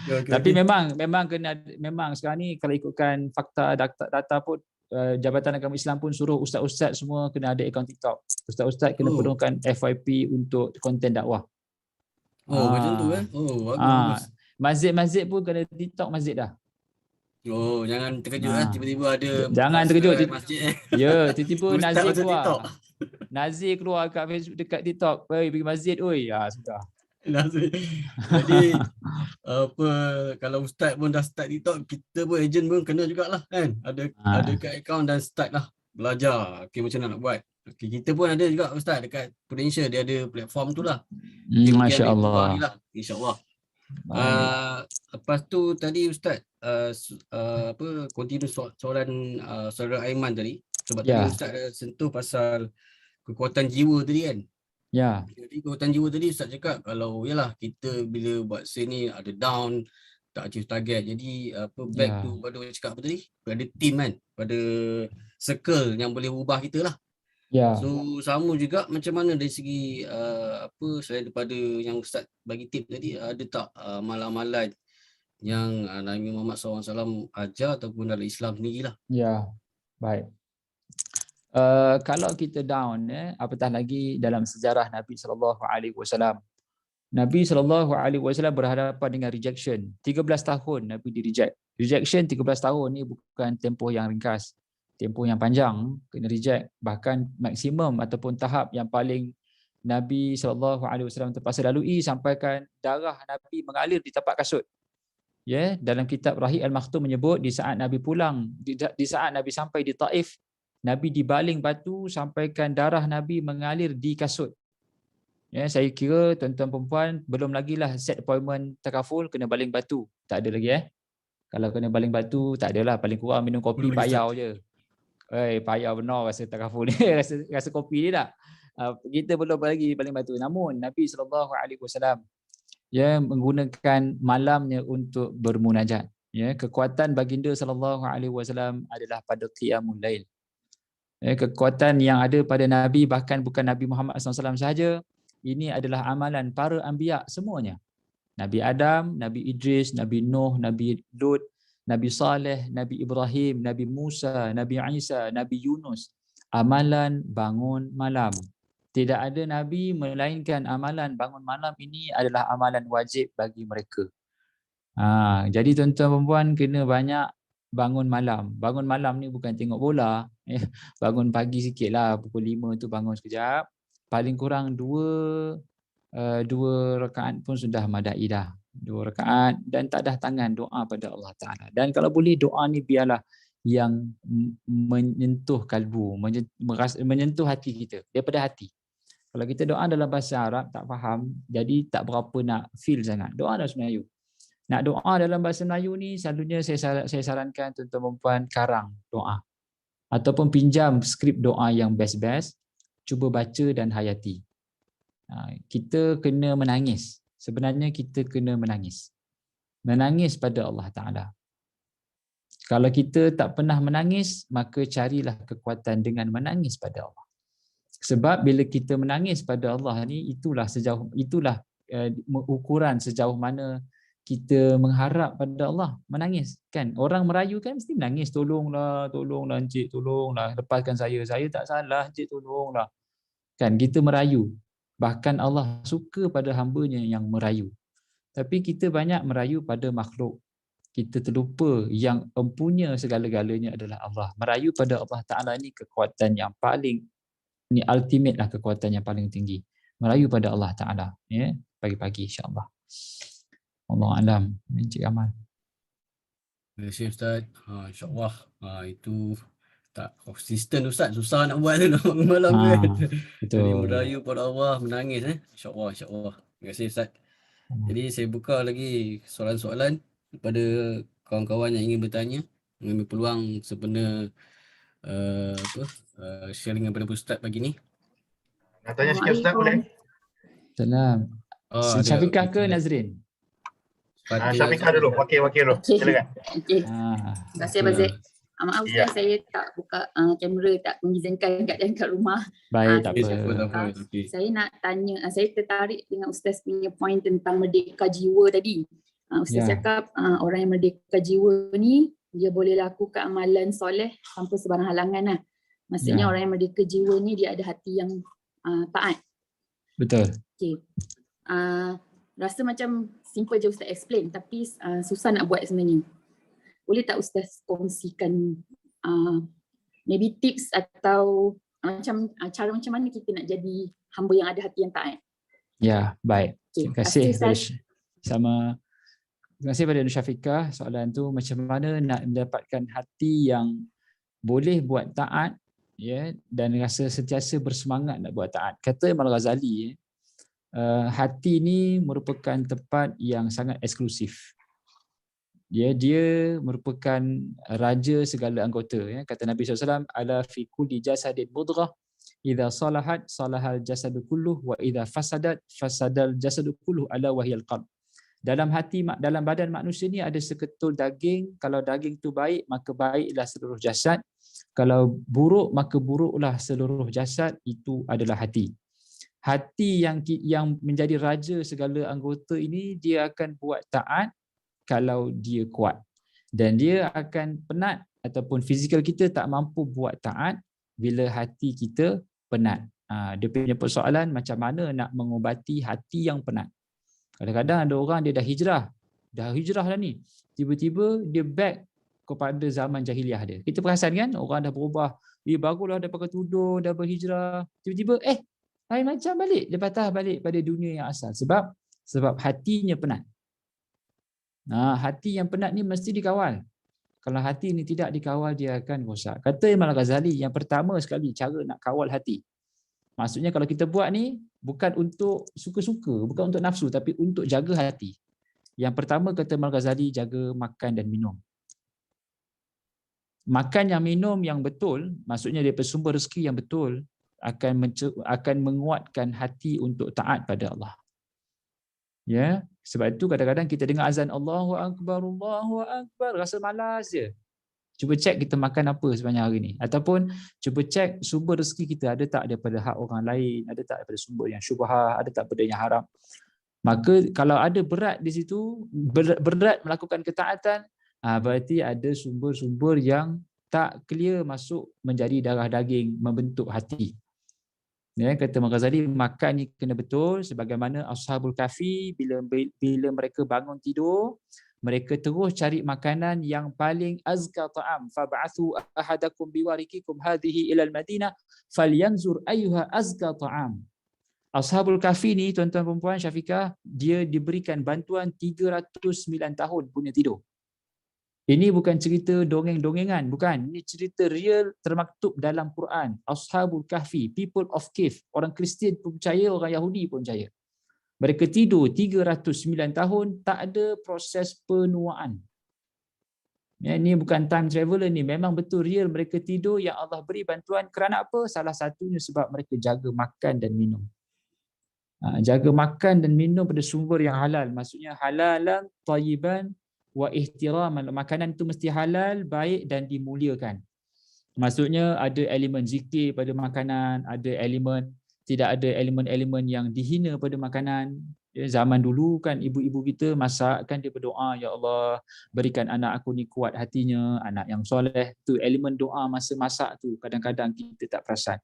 Okay, tapi memang kena, memang sekarang ni kalau ikutkan fakta data pun Jabatan Agama Islam pun suruh ustaz-ustaz semua kena ada akaun TikTok. Ustaz-ustaz kena penuhkan FYP untuk konten dakwah. Macam tu kan. Bagus. Masjid-masjid pun kena TikTok masjid dah. Jangan terkejut tiba-tiba ada. Jangan terkejut. Masjid Ya, tiba-tiba Nazir keluar. Nazir keluar kat Facebook dekat TikTok. Oi, pergi masjid oi. Sudah. Nazir. Jadi apa, kalau ustaz pun dah start TikTok, kita pun ejen pun kena jugalah kan. Ada kat akaun dan start lah belajar macam mana nak buat. Kita pun ada juga ustaz dekat Prudential, dia ada platform tu lah. Masya-Allah. InsyaAllah. Lepas tu tadi ustaz continue soalan saudara Aiman tadi, sebab tadi ustaz ada sentuh pasal kekuatan jiwa tadi kan. Ya. Jadi kekuatan jiwa tadi ustaz cakap kalau yalah kita bila buat sini ada down, tak achieve target, jadi back tu pada cakap apa tadi, pada team kan, pada circle yang boleh ubah kita lah. So sama juga macam mana dari segi selain daripada yang ustaz bagi tip tadi, ada tak amalan-amalan yang Nabi Muhammad SAW ajar ataupun dalam Islam sendiri lah. Ya, baik. Kalau kita down, apatah lagi dalam sejarah Nabi SAW. Nabi SAW berhadapan dengan rejection. 13 tahun Nabi di-reject. Rejection 13 tahun ni bukan tempoh yang ringkas. Tempoh yang panjang, kena reject. Bahkan maksimum ataupun tahap yang paling Nabi SAW terpaksa lalui sampaikan darah Nabi mengalir di tapak kasut. Dalam kitab Rahih Al-Makhtum menyebut di saat Nabi pulang, di saat Nabi sampai di Taif, Nabi dibaling batu sampaikan darah Nabi mengalir di kasut. Saya kira tuan-tuan perempuan belum lagi lah set appointment takaful kena baling batu. Tak ada lagi Kalau kena baling batu tak adalah, paling kurang minum kopi payau je. Payau benar rasa takaful ni. rasa kopi ni tak. Kita belum lagi baling batu. Namun Nabi SAW menggunakan malamnya untuk bermunajat. Ya, kekuatan baginda sallallahu alaihi wasallam adalah pada qiyamul lail. Kekuatan yang ada pada Nabi, bahkan bukan Nabi Muhammad SAW sahaja, ini adalah amalan para anbiya semuanya. Nabi Adam, Nabi Idris, Nabi Nuh, Nabi Lut, Nabi Saleh, Nabi Ibrahim, Nabi Musa, Nabi Isa, Nabi Yunus. Amalan bangun malam. Tidak ada Nabi melainkan amalan bangun malam ini adalah amalan wajib bagi mereka. Jadi tuan-tuan dan puan kena banyak bangun malam. Bangun malam ni bukan tengok bola. Bangun pagi sikit lah, pukul 5 tu bangun sekejap. Paling kurang dua rakaat pun sudah madai dah. 2 rakaat dan tadah tangan doa pada Allah Ta'ala. Dan kalau boleh doa ni biarlah yang menyentuh kalbu, menyentuh hati kita, daripada hati. Kalau kita doa dalam bahasa Arab tak faham, jadi tak berapa nak feel sangat. Doa dalam bahasa Melayu. Nak doa dalam bahasa Melayu ni selalunya saya sarankan tuan-tuan dan puan karang doa. Ataupun pinjam skrip doa yang best-best, cuba baca dan hayati. Kita kena menangis. Sebenarnya kita kena menangis. Menangis pada Allah Ta'ala. Kalau kita tak pernah menangis, maka carilah kekuatan dengan menangis pada Allah. Sebab bila kita menangis pada Allah ni, itulah ukuran sejauh mana kita mengharap pada Allah. Menangis kan, orang merayu kan mesti menangis, tolonglah encik, tolonglah lepaskan saya tak salah encik, tolonglah kan, kita merayu. Bahkan Allah suka pada hamba-Nya yang merayu. Tapi kita banyak merayu pada makhluk. Kita terlupa yang empunya segala-galanya adalah Allah. Merayu pada Allah Ta'ala ni kekuatan yang paling, ni ultimate lah, kekuatan yang paling tinggi. Merayu pada Allah Ta'ala, ya, pagi-pagi insya-Allah. Allah alam, Encik Amal. Terima kasih Ustaz. InsyaAllah itu tak konsisten Ustaz, susah nak buat tu malam kan. Betul. Jadi merayu pada Allah, menangis InsyaAllah. Terima kasih Ustaz. Jadi saya buka lagi soalan-soalan kepada kawan-kawan yang ingin bertanya, mengambil peluang sempena sharing daripada Ustaz pagi ni. Nak tanya sikit Ustaz boleh? Salam. Syafiqah ke Nazrin? Syafiqah dulu, wakil dulu. Silakan. Okey. Terima kasih Bazik. Maaf Ustaz, saya tak buka kamera, tak mengizinkan keadaan kat rumah. Baik, tak apa. Saya nak tanya, saya tertarik dengan Ustaz punya point tentang merdeka jiwa tadi. Ustaz cakap orang yang merdeka jiwa ni dia boleh lakukan amalan soleh tanpa sebarang halangan lah. Maksudnya orang yang merdeka jiwa ni dia ada hati yang taat. Betul. Okay. Rasa macam simple je Ustaz explain, tapi susah nak buat sebenarnya. Boleh tak Ustaz kongsikan maybe tips atau cara macam mana kita nak jadi hamba yang ada hati yang taat? Ya, baik. Okay. Terima kasih sama. Terima kasih pada Syafiqah. Soalan tu macam mana nak mendapatkan hati yang boleh buat taat, ya, dan rasa sentiasa bersemangat nak buat taat. Kata Imam Ghazali, hati ni merupakan tempat yang sangat eksklusif. Dia merupakan raja segala anggota, ya. Kata Nabi SAW, ala fi kulli jasadin mudghah, idza salahat salahal jasadu kulluh, wa idza fasadat fasadal jasadu kulluh, ala wahyal qalb. Dalam badan manusia ni ada seketul daging. Kalau daging tu baik, maka baiklah seluruh jasad. Kalau buruk, maka buruklah seluruh jasad. Itu adalah hati. Hati yang menjadi raja segala anggota ini, dia akan buat taat kalau dia kuat. Dan dia akan penat ataupun fizikal kita tak mampu buat taat bila hati kita penat. Dia punya persoalan macam mana nak mengubati hati yang penat. Kadang-kadang ada orang dia dah hijrah dah ni. Tiba-tiba dia back kepada zaman jahiliah dia. Kita perasan kan orang dah berubah. Baguslah dah pakai tudung, dah berhijrah. Tiba-tiba lain macam balik. Dia patah balik pada dunia yang asal. Sebab hatinya penat. Hati yang penat ni mesti dikawal. Kalau hati ni tidak dikawal, dia akan rosak. Kata Imam Ghazali, yang pertama sekali cara nak kawal hati. Maksudnya kalau kita buat ni bukan untuk suka-suka, bukan untuk nafsu, tapi untuk jaga hati. Yang pertama kata Imam Ghazali, jaga makan dan minum. Makan yang minum yang betul, maksudnya dia bersumber rezeki yang betul, akan menguatkan hati untuk taat pada Allah. Ya, sebab itu kadang-kadang kita dengar azan Allahu Akbar, rasa malas je. Cuba cek kita makan apa sepanjang hari ni. Ataupun cuba cek sumber rezeki kita ada tak daripada hak orang lain, ada tak daripada sumber yang syubhah, ada tak daripada yang haram. Maka kalau ada berat di situ, berat melakukan ketaatan, berarti ada sumber-sumber yang tak clear masuk menjadi darah daging, membentuk hati. Ya, kata Imam Ghazali, makan ni kena betul sebagaimana Ashabul Kahfi bila mereka bangun tidur, mereka terus cari makanan yang paling azka ta'am. Fab'athu ahadakum biwarikikum hadhihi ila al-Madinah falyanzur ayyuha azka ta'am. Ashabul Kahfi ni tuan-tuan dan puan Syafiqah, dia diberikan bantuan 309 tahun punya tidur. Ini bukan cerita dongeng-dongengan, bukan. Ini cerita real termaktub dalam Quran. Ashabul Kahfi, people of cave. Orang Kristian pun percaya, orang Yahudi pun percaya. Mereka tidur 309 tahun, tak ada proses penuaan. Ya, ini bukan time traveler ni, memang betul real mereka tidur yang Allah beri bantuan. Kerana apa? Salah satunya sebab mereka jaga makan dan minum. Jaga makan dan minum pada sumber yang halal. Maksudnya halalan, tayyiban, wa ihtiraman. Makanan itu mesti halal, baik dan dimuliakan. Maksudnya ada elemen zikir pada makanan, ada elemen, tidak ada elemen-elemen yang dihina pada makanan. Zaman dulu kan ibu-ibu kita masak kan dia berdoa, ya Allah berikan anak aku ni kuat hatinya, anak yang soleh. Tu elemen doa masa masak tu kadang-kadang kita tak perasan.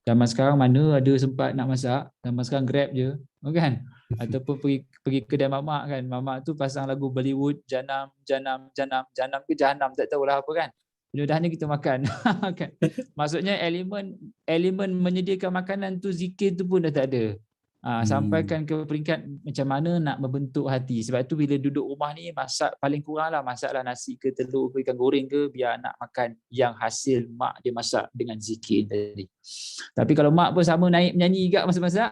Zaman sekarang mana ada sempat nak masak, zaman sekarang Grab je, kan? Ataupun pergi kedai mamak kan, mamak tu pasang lagu Bollywood, janam ke jahanam, tak tahulah apa kan. Mudah-mudahan kita makan. Maksudnya elemen menyediakan makanan tu, zikir tu pun dah tak ada. Sampaikan ke peringkat macam mana nak membentuk hati. Sebab tu bila duduk rumah ni masak paling kurang lah, masaklah nasi ke telur ke ikan goreng ke, biar anak makan yang hasil mak dia masak dengan zikir tadi. Tapi kalau mak pun sama naik menyanyi juga masa masak,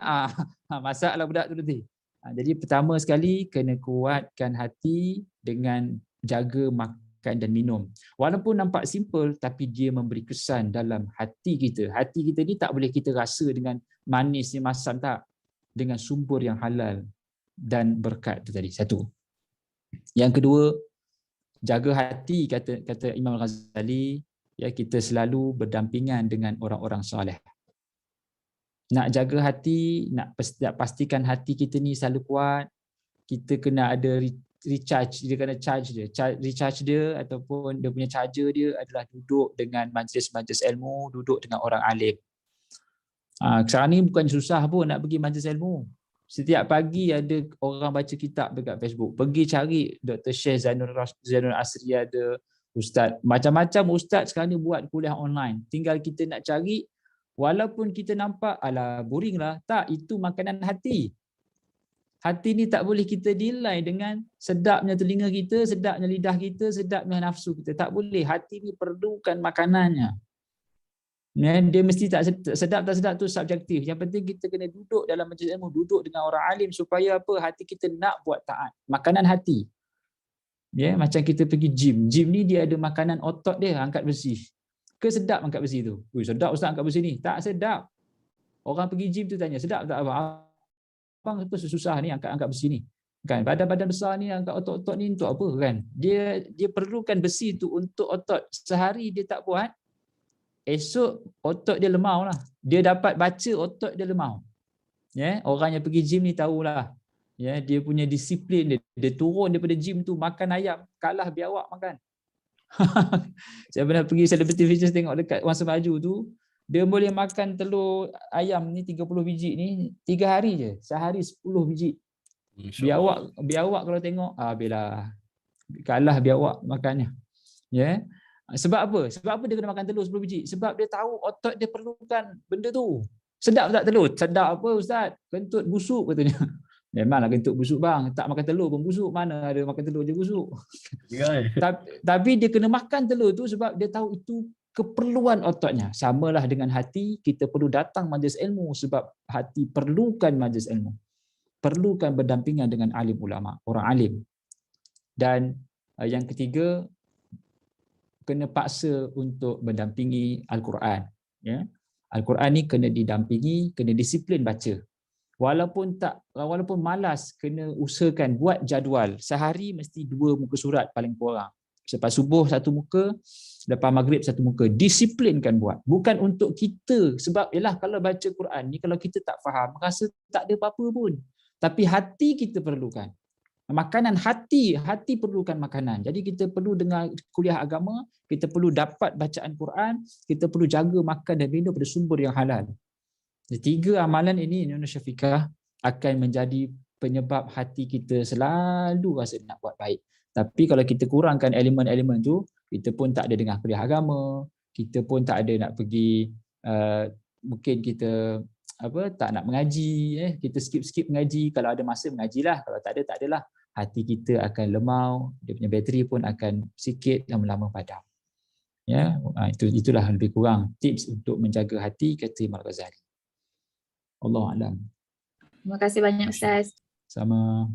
masaklah budak tu nanti. Jadi pertama sekali kena kuatkan hati dengan jaga makan dan minum. Walaupun nampak simple tapi dia memberi kesan dalam hati kita. Hati kita ni tak boleh kita rasa dengan manisnya masam, tak. Dengan sumber yang halal dan berkat tu tadi. Satu. Yang kedua, jaga hati, kata Imam Ghazali, ya, kita selalu berdampingan dengan orang-orang soleh. Nak jaga hati, nak pastikan hati kita ni selalu kuat, kita kena ada recharge, dia kena charge dia. Recharge dia ataupun dia punya charger dia adalah duduk dengan majlis-majlis ilmu, duduk dengan orang alim. Sekarang ni bukan susah pun nak pergi majlis ilmu. Setiap pagi ada orang baca kitab dekat Facebook. Pergi cari Dr. Syekh Zainul Asri ada, ustaz. Macam-macam ustaz sekarang ni buat kuliah online. Tinggal kita nak cari, walaupun kita nampak alah boring lah. Tak, itu makanan hati. Hati ni tak boleh kita nilai dengan sedapnya telinga kita, sedapnya lidah kita, sedapnya nafsu kita. Tak boleh. Hati ni perlukan makanannya. Dia mesti tak sedap tak sedap tu subjektif. Yang penting kita kena duduk dalam majlis ilmu, duduk dengan orang alim supaya apa? Hati kita nak buat taat. Makanan hati. Ya, macam kita pergi gym. Gym ni dia ada makanan otot dia, angkat besi. Ke sedap angkat besi tu? Sedap ustaz angkat besi ni. Tak sedap. Orang pergi gym tu tanya, sedap tak abang? Abang apa susah ni angkat besi ni? Kan badan-badan besar ni angkat otot-otot ni untuk apa kan? Dia perlukan besi tu untuk otot. Sehari dia tak buat, esok otot dia lemau lah. Dia dapat baca otot dia lemau. Ya, orang yang pergi gym ni tahulah. Ya, dia punya disiplin dia. Dia turun daripada gym tu makan ayam, kalah biawak makan. Saya pernah pergi Celebrity Features tengok dekat Wan Semaju tu, dia boleh makan telur ayam ni 30 biji ni 3 hari je. Sehari 10 biji. Biawak kalau tengok, bila kalah biawak makannya. Ya. Sebab apa? Sebab apa dia kena makan telur 10 biji? Sebab dia tahu otot dia perlukan benda tu. Sedap tak telur? Sedap apa ustaz? Kentut busuk katanya. Memanglah kentut busuk bang. Tak makan telur pun busuk. Mana ada makan telur je busuk. Tapi dia kena makan telur tu sebab dia tahu itu keperluan ototnya. Samalah dengan hati, kita perlu datang majlis ilmu sebab hati perlukan majlis ilmu. Perlukan berdampingan dengan alim ulama, orang alim. Dan yang ketiga, kena paksa untuk mendampingi Al-Quran. Ya. Al-Quran ni kena didampingi, kena disiplin baca. walaupun malas, kena usahakan buat jadual. Sehari mesti 2 muka surat paling kurang. Selepas subuh 1 muka, lepas maghrib 1 muka. Disiplinkan buat. Bukan untuk kita, sebab yalah kalau baca Quran ni kalau kita tak faham, rasa tak ada apa-apa pun. Tapi hati kita perlukan. Makanan hati perlukan makanan. Jadi kita perlu dengar kuliah agama, kita perlu dapat bacaan Quran, kita perlu jaga makan dan minum pada sumber yang halal. Jadi 3 amalan ini Nona Syafiqah akan menjadi penyebab hati kita selalu rasa nak buat baik. Tapi kalau kita kurangkan elemen-elemen tu, kita pun tak ada dengar kuliah agama, kita pun tak ada nak pergi mungkin kita tak nak mengaji, kita skip mengaji. Kalau ada masa mengajilah, kalau tak ada tak adalah. Hati kita akan lemau, dia punya bateri pun akan sikit lama-lama padam. Ya, itulah lebih kurang tips untuk menjaga hati, kata Imam Ghazali. Allah alam. Terima kasih banyak Ustaz. Sama.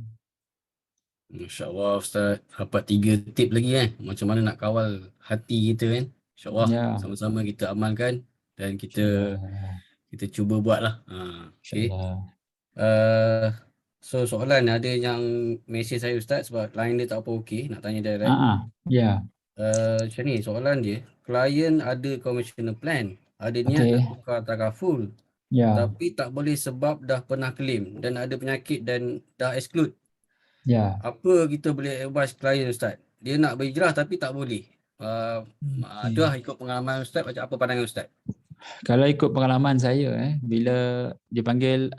Masya-Allah Ustaz, dapat 3 tip lagi macam mana nak kawal hati kita kan. Insya-Allah sama-sama kita amalkan dan kita cuba buatlah. Okey. So soalan ada yang mesej saya Ustaz sebab line dia tak apa okey, nak tanya direct. Macam ni soalan dia, klien ada conventional plan, ada niat nak tukar takaful. Tapi tak boleh sebab dah pernah claim dan ada penyakit dan dah exclude. Apa kita boleh advise klien Ustaz? Dia nak berhijrah tapi tak boleh. Itulah ikut pengalaman Ustaz, macam apa pandangan Ustaz? Kalau ikut pengalaman saya, bila dipanggil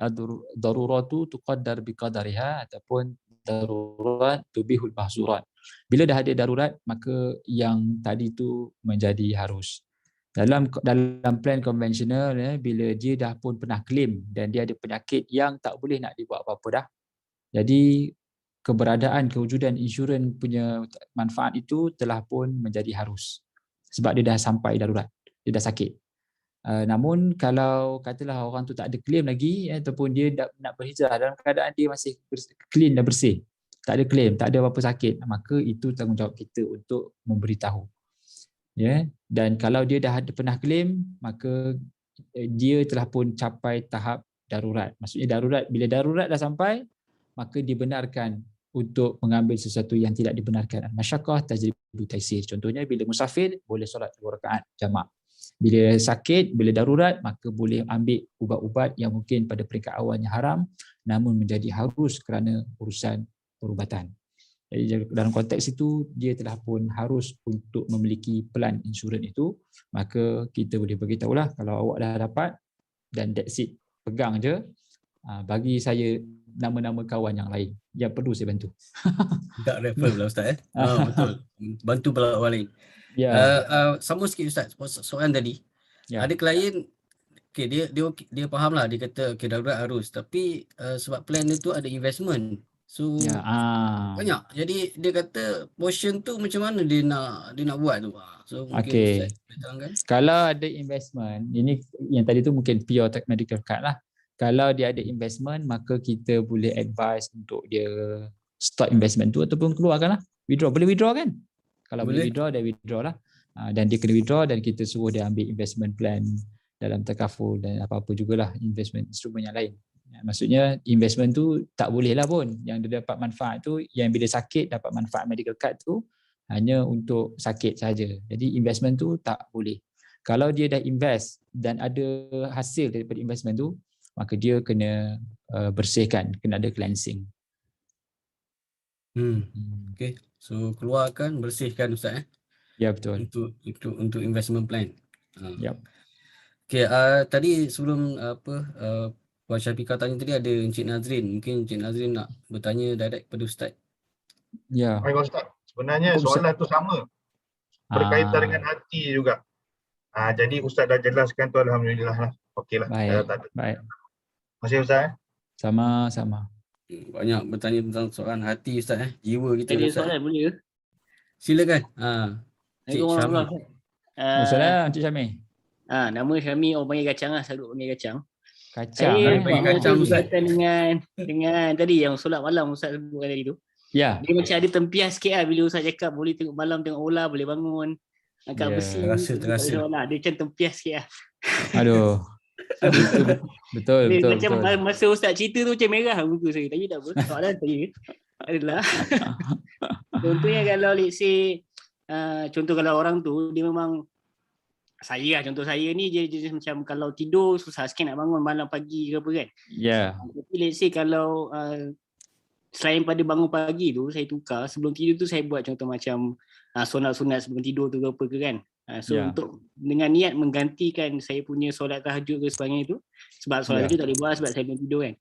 daruratu tuqaddar biqadariha ataupun darurat tubihul mahzurat. Bila dah ada darurat, maka yang tadi tu menjadi harus. Dalam plan konvensional, bila dia dah pun pernah claim dan dia ada penyakit yang tak boleh nak dibuat apa-apa dah. Jadi kewujudan insurans punya manfaat itu telah pun menjadi harus. Sebab dia dah sampai darurat, dia dah sakit. Namun kalau katalah orang tu tak ada claim lagi ataupun dia nak berhijrah dalam keadaan dia masih clean dan bersih, tak ada claim, tak ada apa-apa sakit, maka itu tanggungjawab kita untuk memberitahu. Dan kalau dia dah ada pernah claim, maka dia telah pun capai tahap darurat. Maksudnya darurat, bila darurat dah sampai, maka dibenarkan untuk mengambil sesuatu yang tidak dibenarkan. Masyaqqah tajribu taisir. Contohnya bila musafir boleh solat 2 rakaat jamak. Bila sakit, bila darurat, maka boleh ambil ubat-ubat yang mungkin pada peringkat awalnya haram namun menjadi harus kerana urusan perubatan. Jadi dalam konteks itu dia telah pun harus untuk memiliki plan insurans itu, maka kita boleh beritahulah kalau awak dah dapat dan that's it, pegang je. Bagi saya nama-nama kawan yang lain yang perlu saya bantu. Tak refer pula Ustaz betul. Bantu pula orang lain. Sama sikit Ustaz, soalan tadi. Ada klien dia fahamlah, dia kata darurat harus, tapi sebab plan itu ada investment. So banyak. Jadi dia kata portion tu macam mana dia nak buat tu. So mungkin Ustaz terangkan. Kalau ada investment, ini yang tadi tu mungkin pure medical card lah. Kalau dia ada investment, maka kita boleh advise untuk dia stop investment tu ataupun keluarkan lah. Withdraw. Boleh withdraw kan? Kalau boleh withdraw, dia withdraw lah. Dan dia kena withdraw dan kita suruh dia ambil investment plan dalam takaful dan apa-apa jugalah investment instrumen yang lain. Maksudnya investment tu tak boleh lah pun. Yang dia dapat manfaat tu, yang bila sakit dapat manfaat medical card tu hanya untuk sakit saja. Jadi investment tu tak boleh. Kalau dia dah invest dan ada hasil daripada investment tu, maka dia kena bersihkan, kena ada cleansing. Okay. So keluarkan, bersihkan Ustaz Ya betul. Untuk investment plan. Okay, tadi sebelum Puan Syafiqah tanya tadi ada Encik Nazrin. Mungkin Encik Nazrin nak bertanya direct pada Ustaz. Ya. Baik Ustaz. Sebenarnya soalan tu sama. Berkaitan dengan hati juga. Jadi Ustaz dah jelaskan tu, alhamdulillah lah. Okeylah. Baik. Terima kasih Ustaz. Sama-sama. Banyak bertanya tentang soalan hati Ustaz jiwa kita. Ada soalan boleh ke? Silakan. Cik Syami. Assalamualaikum Cik Syami. Nama Syami, orang panggil kacang lah, selalu panggil kacang. Kacang. Panggil kacang Ustaz. Dengan tadi yang solat malam Ustaz sebutkan tadi tu. Ya. Dia macam ada tempias sikit lah bila Ustaz cakap boleh tengok malam, tengok bola, boleh bangun. Angkat besi. Terasa. Dia macam tempias sikit lah. Aduh. Betul. Macam masa Ustaz cerita tu macam merah muka saya. Tapi tak apa. Soalan saya adalah contohnya kalau let's say contoh kalau orang tu dia memang contoh saya ni dia macam kalau tidur susah sikit nak bangun malam pagi ke apa kan. Tapi let's say kalau selain pada bangun pagi tu saya tukar sebelum tidur tu saya buat contoh macam sunat-sunat sebelum tidur tu ke apa ke kan. Untuk dengan niat menggantikan saya punya solat tahajud ke sebagainya tu, sebab solat tahajud tak boleh buat sebab saya belum tidur kan.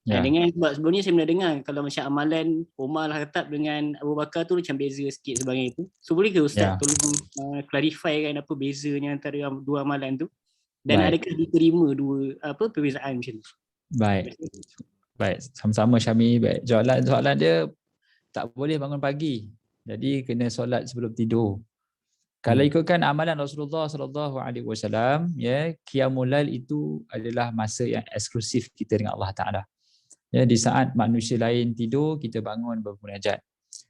Dengan sebab sebelum ni saya pernah dengar kalau macam amalan Umar Al-Khattab dengan Abu Bakar tu macam beza sikit sebagainya tu. So boleh ke Ustaz tolong clarify kan apa bezanya antara dua amalan tu dan adakah diterima dua perbezaan macam tu? Baik, sama-sama Syami. Baik, soalan dia tak boleh bangun pagi. Jadi kena solat sebelum tidur. Kalau ikutkan amalan Rasulullah sallallahu alaihi wasallam, qiyamul lail itu adalah masa yang eksklusif kita dengan Allah Taala. Di saat manusia lain tidur, kita bangun bermunajat.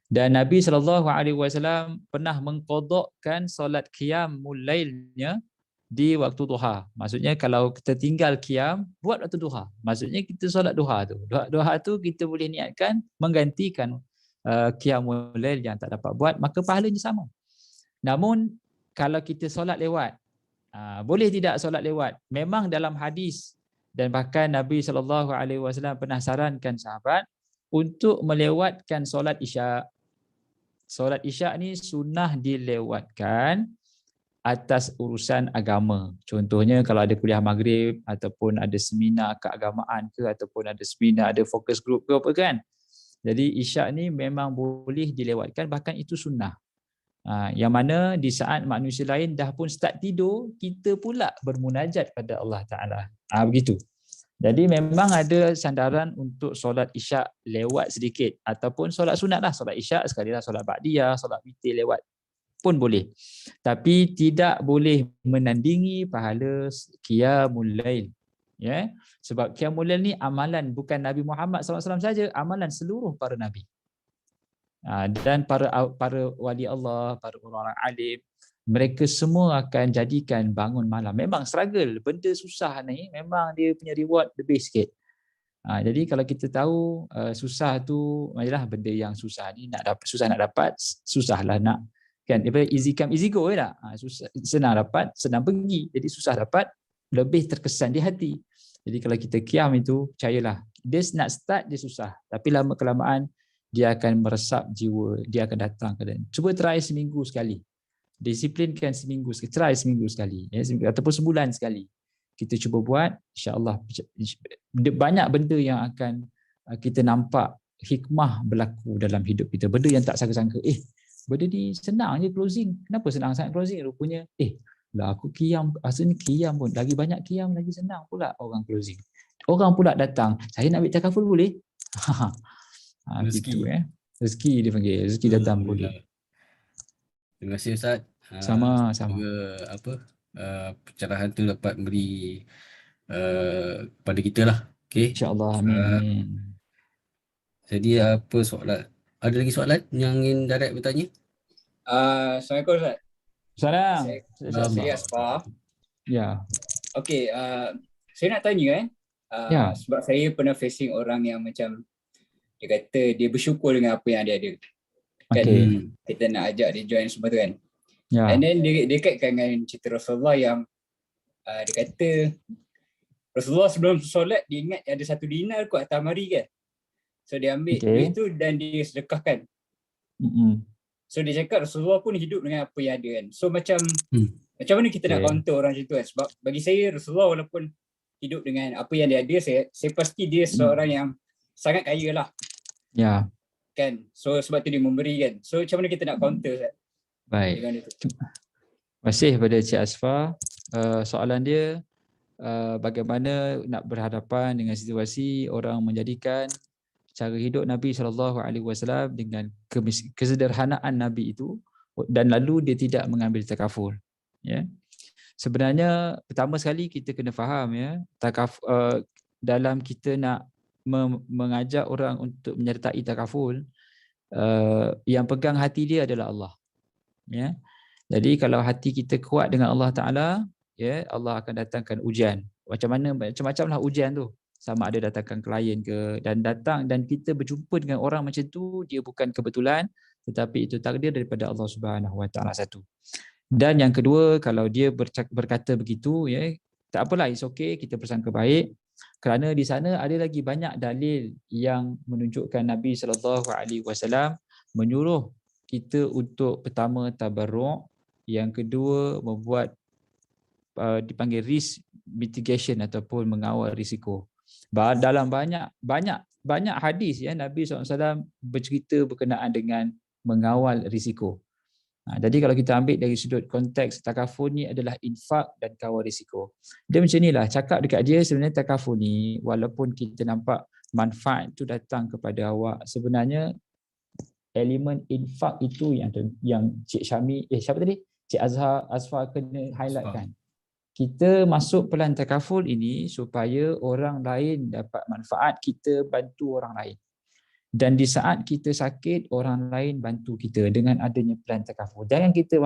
Dan Nabi sallallahu alaihi wasallam pernah mengqadakkan solat qiyamul lailnya di waktu duha. Maksudnya kalau kita tinggal qiyam, buat waktu duha. Maksudnya kita solat duha tu. Duha tu kita boleh niatkan menggantikan qiyamul lail yang tak dapat buat, maka pahalanya sama. Namun kalau kita solat lewat, boleh tidak solat lewat? Memang dalam hadis dan bahkan Nabi SAW pernah sarankan sahabat untuk melewatkan solat isyak. Solat isyak ni sunnah dilewatkan atas urusan agama. Contohnya kalau ada kuliah maghrib ataupun ada seminar keagamaan ke ataupun ada seminar, ada fokus group ke apa kan. Jadi isyak ni memang boleh dilewatkan, bahkan itu sunnah. Yang mana di saat manusia lain dah pun start tidur, kita pula bermunajat pada Allah Ta'ala. Begitu. Jadi memang ada sandaran untuk solat isyak lewat sedikit ataupun solat sunat lah. Solat isyak sekali lah, solat ba'diyah, solat witir lewat pun boleh. Tapi tidak boleh menandingi pahala qiyamul lail. Sebab qiyamul lail ni amalan bukan Nabi Muhammad SAW saja, amalan seluruh para Nabi. Dan para wali Allah, para orang-orang alim, mereka semua akan jadikan bangun malam. Memang struggle, benda susah ni memang dia punya reward lebih sikit. Jadi kalau kita tahu susah tu, majalah benda yang susah ni susah nak dapat, susahlah nak kan. Easy come easy go tak? Susah, senang dapat, senang pergi. Jadi susah dapat, lebih terkesan di hati. Jadi kalau kita qiyam itu, percayalah, dia nak start dia susah, tapi lama kelamaan dia akan meresap jiwa, dia akan datang ke dalam. Cuba try seminggu sekali. Disiplinkan seminggu sekali, try seminggu sekali, ataupun sebulan sekali. Kita cuba buat, insya-Allah banyak benda yang akan kita nampak hikmah berlaku dalam hidup kita. Benda yang tak sangka-sangka. Benda ni senang je closing. Kenapa senang sangat closing? Rupanya, lah aku qiyam, asalnya qiyam pun lagi banyak qiyam lagi senang pula orang closing. Orang pula datang, saya nak ambil takaful boleh? Rezeki. Gitu, rezeki dia panggil, rezeki datang boleh. Terima kasih Ustaz. Sama. Pencerahan tu dapat beri pada kita lah. Okay. InsyaAllah. Amin. Jadi apa soalan? Ada lagi soalan yang ingin Darat bertanya? Assalamualaikum Ustaz. Salam. Saya Asfar. Ya. Okey, saya nak tanya sebab saya pernah facing orang yang macam dia kata dia bersyukur dengan apa yang dia ada. Kan kita nak ajak dia join semua tu kan. And then dia kaitkan dengan cerita Rasulullah yang dia kata Rasulullah sebelum solat dia ingat ada 1 dinar kot atas mari kan. So dia ambil duit tu dan dia sedekahkan. So dia cakap Rasulullah pun hidup dengan apa yang ada kan. So macam mana kita nak counter orang macam tu kan. Sebab bagi saya Rasulullah walaupun hidup dengan apa yang dia ada, saya pasti dia seorang yang sangat kaya lah. Ya. Kan. So sebab tu dia memberi kan. So macam mana kita nak counter Ustaz? Baik. Terima kasih kepada Cik Asfar. Soalan dia bagaimana nak berhadapan dengan situasi orang menjadikan cara hidup Nabi SAW dengan kesederhanaan Nabi itu dan lalu dia tidak mengambil takaful. Sebenarnya pertama sekali kita kena faham dalam kita nak mengajak orang untuk menyertai takaful, yang pegang hati dia adalah Allah. Jadi kalau hati kita kuat dengan Allah Ta'ala, Allah akan datangkan ujian macam-macam lah ujian tu. Sama ada datangkan klien ke, dan datang dan kita berjumpa dengan orang macam tu, dia bukan kebetulan tetapi itu takdir daripada Allah Subhanahu Wa Taala satu. Dan yang kedua, kalau dia berkata begitu, ya, tak apalah, it's okay, kita bersangka baik, kerana di sana ada lagi banyak dalil yang menunjukkan Nabi SAW menyuruh kita untuk pertama tabarruk, yang kedua membuat dipanggil risk mitigation ataupun mengawal risiko. Dalam banyak hadis ya, Nabi SAW bercerita berkenaan dengan mengawal risiko. Jadi kalau kita ambil dari sudut konteks takaful ni adalah infak dan kawal risiko. Dia macam inilah, cakap dekat dia sebenarnya takaful ni, walaupun kita nampak manfaat tu datang kepada awak, sebenarnya elemen infak itu yang Cik Syami, siapa tadi? Cik Azfar kena highlightkan. Kita masuk pelan takaful ini supaya orang lain dapat manfaat, kita bantu orang lain. Dan di saat kita sakit, orang lain bantu kita dengan adanya pelan takaful. Jangan kita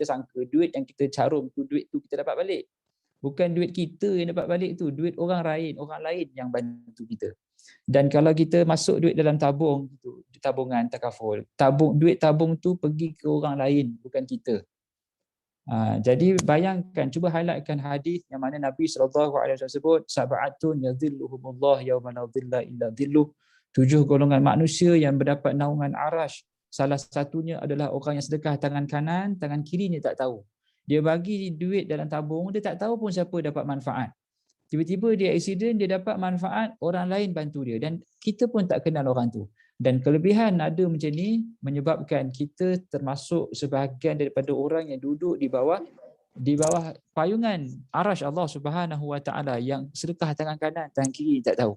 sangka duit yang kita carum tu, duit tu kita dapat balik. Bukan duit kita yang dapat balik tu, duit orang lain yang bantu kita. Dan kalau kita masuk duit dalam tabung tu, tabungan takaful, duit tabung tu pergi ke orang lain, bukan kita. Jadi bayangkan, cuba highlightkan hadis yang mana Nabi SAW sebut, sab'atun yadhilluhumullah yawma la dhilla illa dhilluh, 7 golongan manusia yang mendapat naungan arash. Salah satunya adalah orang yang sedekah tangan kanan, tangan kirinya tak tahu. Dia bagi duit dalam tabung, dia tak tahu pun siapa dapat manfaat. Tiba-tiba dia accident, dia dapat manfaat, orang lain bantu dia. Dan kita pun tak kenal orang tu. Dan kelebihan ada macam ni menyebabkan kita termasuk sebahagian daripada orang yang duduk di bawah payungan arash Allah Subhanahu Wa Taala, yang sedekah tangan kanan, tangan kiri tak tahu.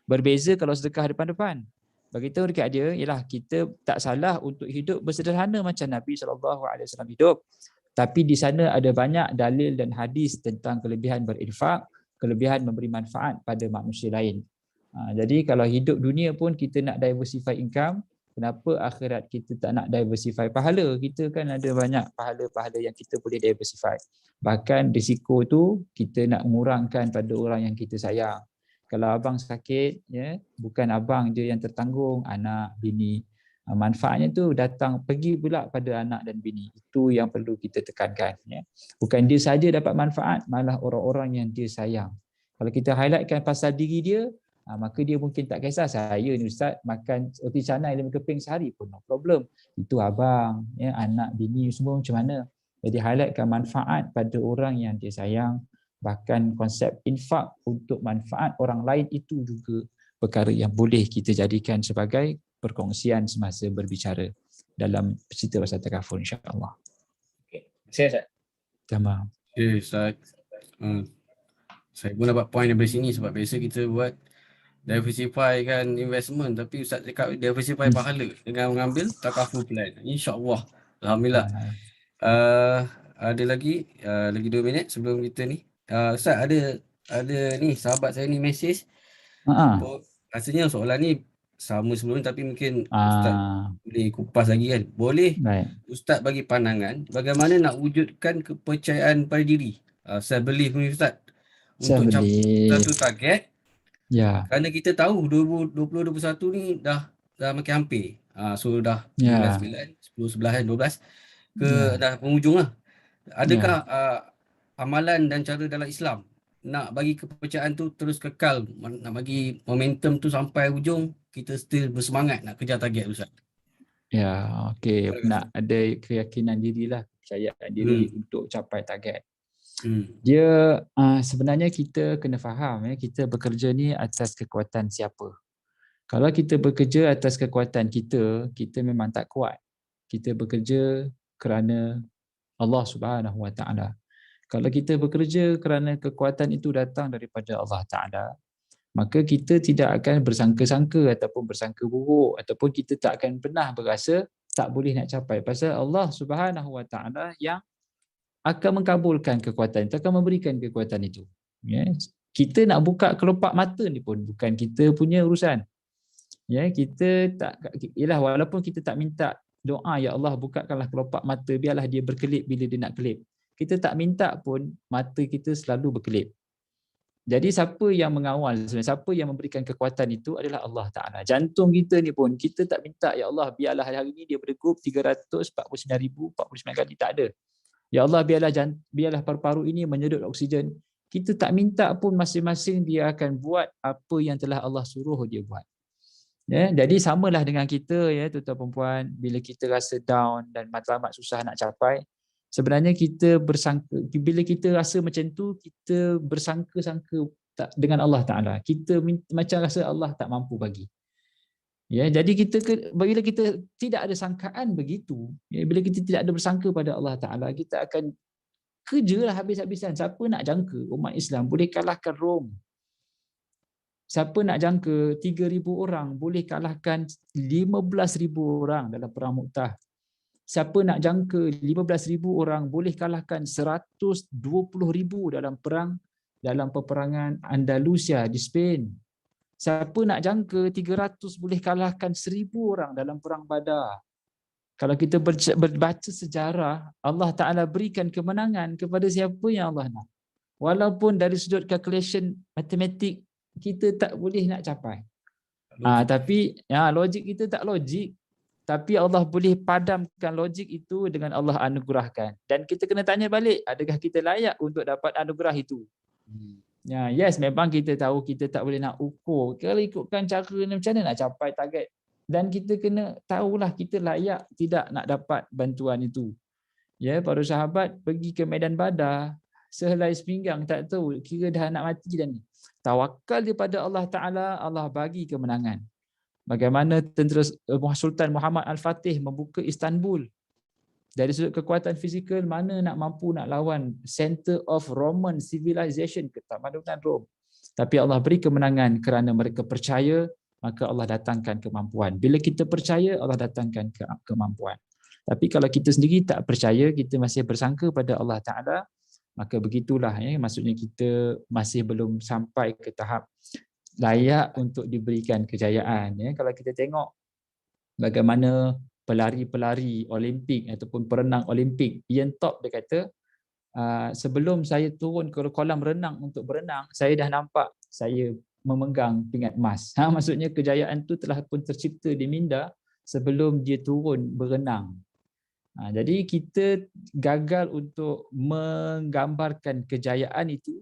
Berbeza kalau sedekah depan-depan. Bagi tahu dekat dia, ialah kita tak salah untuk hidup bersederhana macam Nabi SAW hidup. Tapi di sana ada banyak dalil dan hadis tentang kelebihan berinfak, kelebihan memberi manfaat pada manusia lain. Jadi kalau hidup dunia pun kita nak diversify income, kenapa akhirat kita tak nak diversify pahala? Kita kan ada banyak pahala-pahala yang kita boleh diversify. Bahkan risiko tu kita nak mengurangkan pada orang yang kita sayang. Kalau abang sakit, ya, bukan abang je yang tertanggung, anak, bini. Manfaatnya tu datang pergi pula pada anak dan bini. Itu yang perlu kita tekankan. Ya. Bukan dia saja dapat manfaat, malah orang-orang yang dia sayang. Kalau kita highlightkan pasal diri dia, maka dia mungkin tak kisah, saya ni ustaz makan roti canai 5 keping sehari pun no problem. Itu abang, ya, anak, bini semua macam mana. Jadi highlightkan manfaat pada orang yang dia sayang. Bahkan konsep infak untuk manfaat orang lain itu juga perkara yang boleh kita jadikan sebagai perkongsian semasa berbicara dalam cerita pasal takaful, insya-Allah. Okey. Saya Ustaz. Tamam. Okay, Ustaz. Saya pun dapat point dari sini sebab biasa kita buat diversify kan investment, tapi Ustaz cakap diversify pahala dengan mengambil takaful plan. InsyaAllah. Alhamdulillah. Ada lagi 2 minit sebelum kita ni. Ustaz ada ni sahabat saya ni mesej. Rasanya soalan ni sama sebelum tapi mungkin Ustaz boleh kupas lagi kan. Boleh Ustaz bagi pandangan bagaimana nak wujudkan kepercayaan pada diri, self belief ni Ustaz, untuk capai satu target. Ya. Kerana kita tahu 2021 ni dah makin hampir. So dah 9, 10, 11, 12 ke dah penghujung lah. Adakah amalan dan cara dalam Islam nak bagi kepercayaan tu terus kekal, nak bagi momentum tu sampai hujung, kita still bersemangat nak kejar target Ustaz? Ya, okey. Nak ada keyakinan dirilah, kepercayaan diri untuk capai target. Dia sebenarnya kita kena faham, ya, kita bekerja ni atas kekuatan siapa. Kalau kita bekerja atas kekuatan kita memang tak kuat. Kita bekerja kerana Allah Subhanahu Wa Taala. Kalau kita bekerja kerana kekuatan itu datang daripada Allah Ta'ala, maka kita tidak akan bersangka-sangka ataupun bersangka buruk, ataupun kita tak akan pernah berasa tak boleh nak capai. Pasal Allah Subhanahu Wa Ta'ala yang akan mengkabulkan kekuatan itu, akan memberikan kekuatan itu. Ya. Kita nak buka kelopak mata ni pun bukan kita punya urusan. Ya, kita tak, ialah walaupun kita tak minta doa, ya Allah bukakanlah kelopak mata, biarlah dia berkelip bila dia nak kelip. Kita tak minta pun mata kita selalu berkelip. Jadi siapa yang mengawal sebenarnya, siapa yang memberikan kekuatan itu adalah Allah Ta'ala. Jantung kita ni pun, kita tak minta, ya Allah biarlah hari ini dia berdegup 349,049 kali, tak ada. Ya Allah biarlah paru-paru ini menyedot oksigen. Kita tak minta pun, masing-masing dia akan buat apa yang telah Allah suruh dia buat. Ya, jadi samalah dengan kita ya tuan-tuan perempuan, bila kita rasa down dan matlamat susah nak capai, sebenarnya kita bersangka, bila kita rasa macam tu, kita bersangka-sangka dengan Allah Ta'ala. Kita macam rasa Allah tak mampu bagi. Ya, jadi bila kita tidak ada sangkaan begitu, ya, bila kita tidak ada bersangka pada Allah Ta'ala, kita akan kerjalah habis-habisan. Siapa nak jangka umat Islam boleh kalahkan Rom? Siapa nak jangka 3,000 orang boleh kalahkan 15,000 orang dalam perang Mu'tah? Siapa nak jangka 15,000 orang boleh kalahkan 120,000 dalam peperangan Andalusia di Spain? Siapa nak jangka 300 boleh kalahkan 1,000 orang dalam perang Badar? Kalau kita berbaca sejarah, Allah Ta'ala berikan kemenangan kepada siapa yang Allah nak. Walaupun dari sudut calculation matematik kita tak boleh nak capai. Tapi logik kita tak logik. Tapi Allah boleh padamkan logik itu dengan Allah anugerahkan. Dan kita kena tanya balik, adakah kita layak untuk dapat anugerah itu? Ya, yes, memang kita tahu kita tak boleh nak ukur. Kalau ikutkan cara macam mana nak capai target. Dan kita kena tahulah kita layak tidak nak dapat bantuan itu. Ya, para sahabat pergi ke medan Badar, sehelai sepinggang tak tahu, kira dah nak mati dah ni. Tawakal daripada Allah Ta'ala, Allah bagi kemenangan. Bagaimana tentera Sultan Muhammad Al-Fatih membuka Istanbul. Dari sudut kekuatan fizikal, mana nak mampu nak lawan center of Roman civilization, ketamadunan Rom. Tapi Allah beri kemenangan kerana mereka percaya, maka Allah datangkan kemampuan. Bila kita percaya, Allah datangkan kemampuan. Tapi kalau kita sendiri tak percaya, kita masih bersangka pada Allah Ta'ala, maka begitulah ya, maksudnya kita masih belum sampai ke tahap layak untuk diberikan kejayaan ya. Kalau kita tengok bagaimana pelari-pelari Olimpik ataupun perenang Olimpik, Ian Thorpe dia kata, sebelum saya turun ke kolam renang untuk berenang, saya dah nampak saya memegang pingat emas. Maksudnya kejayaan tu telah pun tercipta di minda sebelum dia turun berenang. Jadi kita gagal untuk menggambarkan kejayaan itu,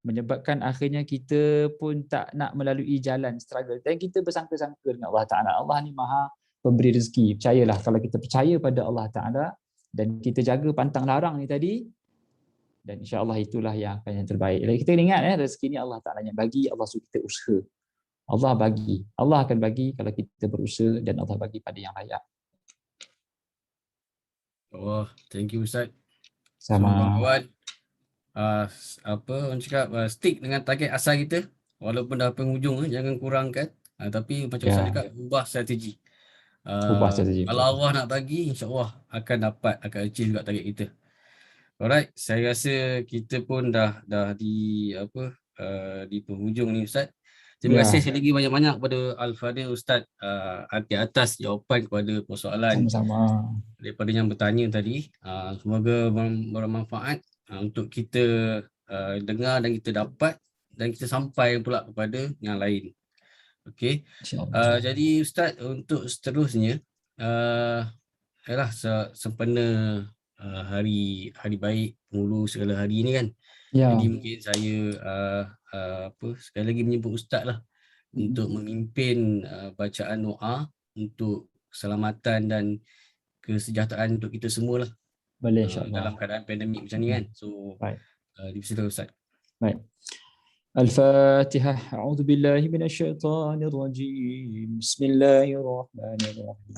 menyebabkan akhirnya kita pun tak nak melalui jalan struggle. Dan kita bersangka-sangka dengan Allah Ta'ala. Allah ni maha pemberi rezeki. Percayalah, kalau kita percaya pada Allah Ta'ala dan kita jaga pantang larang ni tadi, dan insya-Allah itulah yang akan yang terbaik. Kita ingat rezeki ni Allah Ta'ala yang bagi, Allah suruh kita usaha. Allah bagi. Allah akan bagi kalau kita berusaha dan Allah bagi pada yang layak. Oh, thank you Ustaz. Sama. Kawan-kawan, orang cakap stick dengan target asal kita, walaupun dah penghujung jangan kurangkan. Tapi macam Ustaz cakap, ubah strategi. Ubah strategi. Kalau Allah nak bagi, insya-Allah akan achieve juga target kita. Alright, saya rasa kita pun dah di penghujung ni Ustaz. Terima kasih sekali lagi banyak-banyak kepada Al-Fadhil Ustaz di atas jawapan kepada persoalan sama-sama daripada yang bertanya tadi. Semoga bermanfaat untuk kita dengar dan kita dapat dan kita sampai pula kepada yang lain. Okey. Jadi Ustaz, untuk seterusnya ialah sempena hari baik penghulu segala hari ni kan. Jadi mungkin saya sekali lagi menyebut Ustaz lah untuk memimpin bacaan doa untuk keselamatan dan kesejahteraan untuk kita semua lah. Boleh insya-Allah. Dalam keadaan pandemik macam ni kan. So dipersilakan Ustaz. Baik. Al-Fatihah. A'udzu billahi minasyaitonir rajim. Bismillahirrahmanirrahim.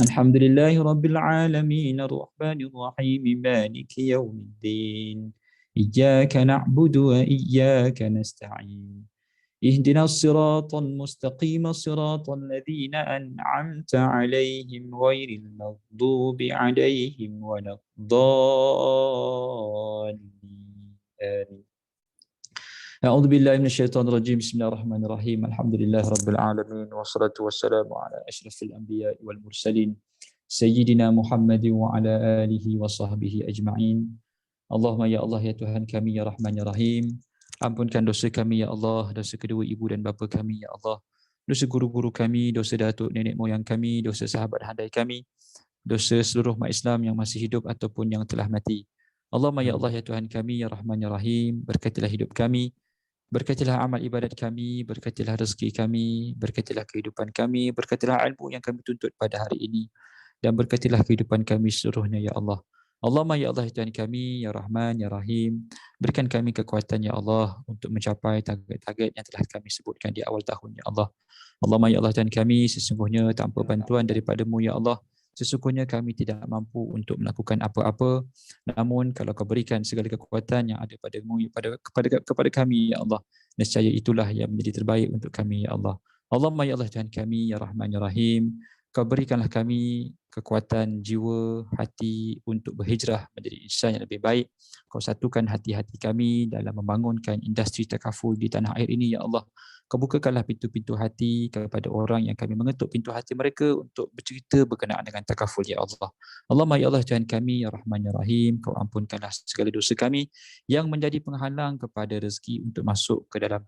Alhamdulillahi rabbil alamin arrahmanir rahim maliki yaumiddin. Iyyaka na'budu wa iyyaka nasta'in. Ihdinas siratal mustaqim siratal ladzina an'amta 'alaihim ghairil maghdubi 'alaihim waladdallin. Amin. A'udzu billahi minasyaitonir rajim. Bismillahirrahmanirrahim. Alhamdulillahi rabbil alamin wassalatu wassalamu ala asyrafil anbiya'i wal mursalin sayyidina Muhammadin wa ala alihi wa sahbihi ajma'in. Allahumma ya Allah ya Tuhan kami ya Rahman ya Rahim. Ampunkan dosa kami ya Allah, dosa kedua ibu dan bapa kami ya Allah, dosa guru-guru kami, dosa datuk nenek moyang kami, dosa sahabat handai kami, dosa seluruh umat Islam yang masih hidup ataupun yang telah mati. Allahumma ya Allah ya Tuhan kami ya Rahman ya Rahim, berkatilah hidup kami, berkatilah amal ibadat kami, berkatilah rezeki kami, berkatilah kehidupan kami, berkatilah ilmu yang kami tuntut pada hari ini, dan berkatilah kehidupan kami seluruhnya ya Allah. Allahumma ya Allah ya Tuhan kami ya Rahman ya Rahim, berikan kami kekuatan ya Allah untuk mencapai target-target yang telah kami sebutkan di awal tahun ya Allah. Allahumma ya Allah Tuhan kami, sesungguhnya tanpa bantuan daripada-Mu ya Allah, sesungguhnya kami tidak mampu untuk melakukan apa-apa, namun kalau Kau berikan segala kekuatan yang ada pada-Mu kepada kami ya Allah, nescaya itulah yang menjadi terbaik untuk kami ya Allah. Allahumma ya Allah Tuhan kami ya Rahman ya Rahim, Kau berikanlah kami kekuatan jiwa, hati untuk berhijrah menjadi insan yang lebih baik. Kau satukan hati-hati kami dalam membangunkan industri takaful di tanah air ini ya Allah. Kau bukakanlah pintu-pintu hati kepada orang yang kami mengetuk pintu hati mereka untuk bercerita berkenaan dengan takaful ya Allah. Allahumma ya Allah Tuhan kami ya Rahman ya Rahim, Kau ampunkanlah segala dosa kami yang menjadi penghalang kepada rezeki untuk masuk ke dalam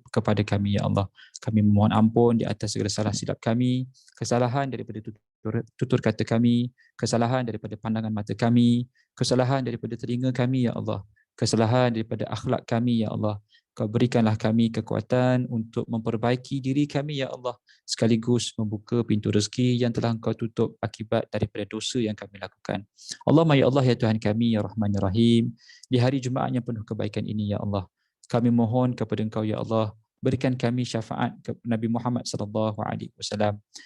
kepada kami ya Allah. Kami memohon ampun di atas segala salah silap kami, kesalahan daripada tutur kata kami, kesalahan daripada pandangan mata kami, kesalahan daripada telinga kami ya Allah, kesalahan daripada akhlak kami ya Allah. Kau berikanlah kami kekuatan untuk memperbaiki diri kami ya Allah, sekaligus membuka pintu rezeki yang telah Kau tutup akibat daripada dosa yang kami lakukan. Allahumma ya Allah ya Tuhan kami ya Rahman ya Rahim, di hari Jumaat yang penuh kebaikan ini ya Allah, kami mohon kepada Engkau ya Allah, berikan kami syafaat ke Nabi Muhammad SAW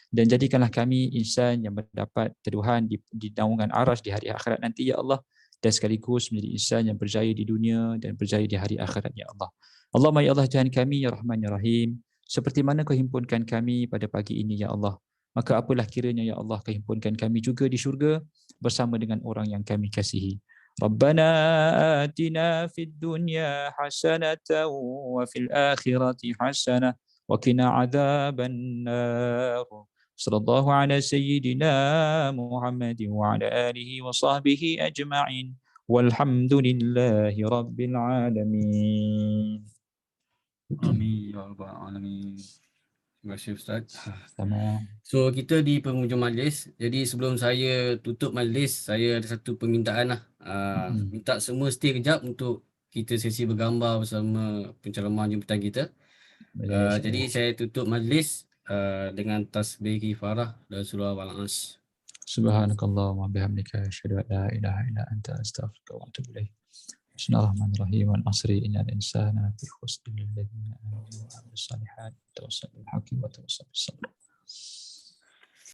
dan jadikanlah kami insan yang mendapat teduhan di naungan aras di hari akhirat nanti ya Allah, dan sekaligus menjadi insan yang berjaya di dunia dan berjaya di hari akhirat ya Allah. Allahumma ya Allah Tuhan kami ya Rahman ya Rahim, seperti mana Kau himpunkan kami pada pagi ini ya Allah, maka apalah kiranya ya Allah Kau himpunkan kami juga di syurga bersama dengan orang yang kami kasihi. Rabbana atina fid dunya hasanatan wa fil akhirati hasanah wa qina adzaban nar. Sallallahu ala sayyidina Muhammadin wa ala alihi wa sahbihi ajma'in. Walhamdulillahi rabbil alamin. Amin ya rabbal alamin. Terima kasih Ustaz. Sama. So kita di penghujung majlis. Jadi sebelum saya tutup majlis, saya ada satu permintaan lah. Minta semua stay kejap untuk kita sesi bergambar bersama penceramah jemputan kita. Jadi saya tutup majlis dengan tasbih kifarah dan surah Al-As. Subhanakallahumma bihamdika asyhadu an la ilaha illa anta astaghfiruka wa atubu ilaik. Bismillahirrahmanirrahim. Wal asri innal insana lafi khusr illa alladziina aamanu wa 'amilus shalihaati wa tawassaw bil haqqi wa tawassaw bis sabr.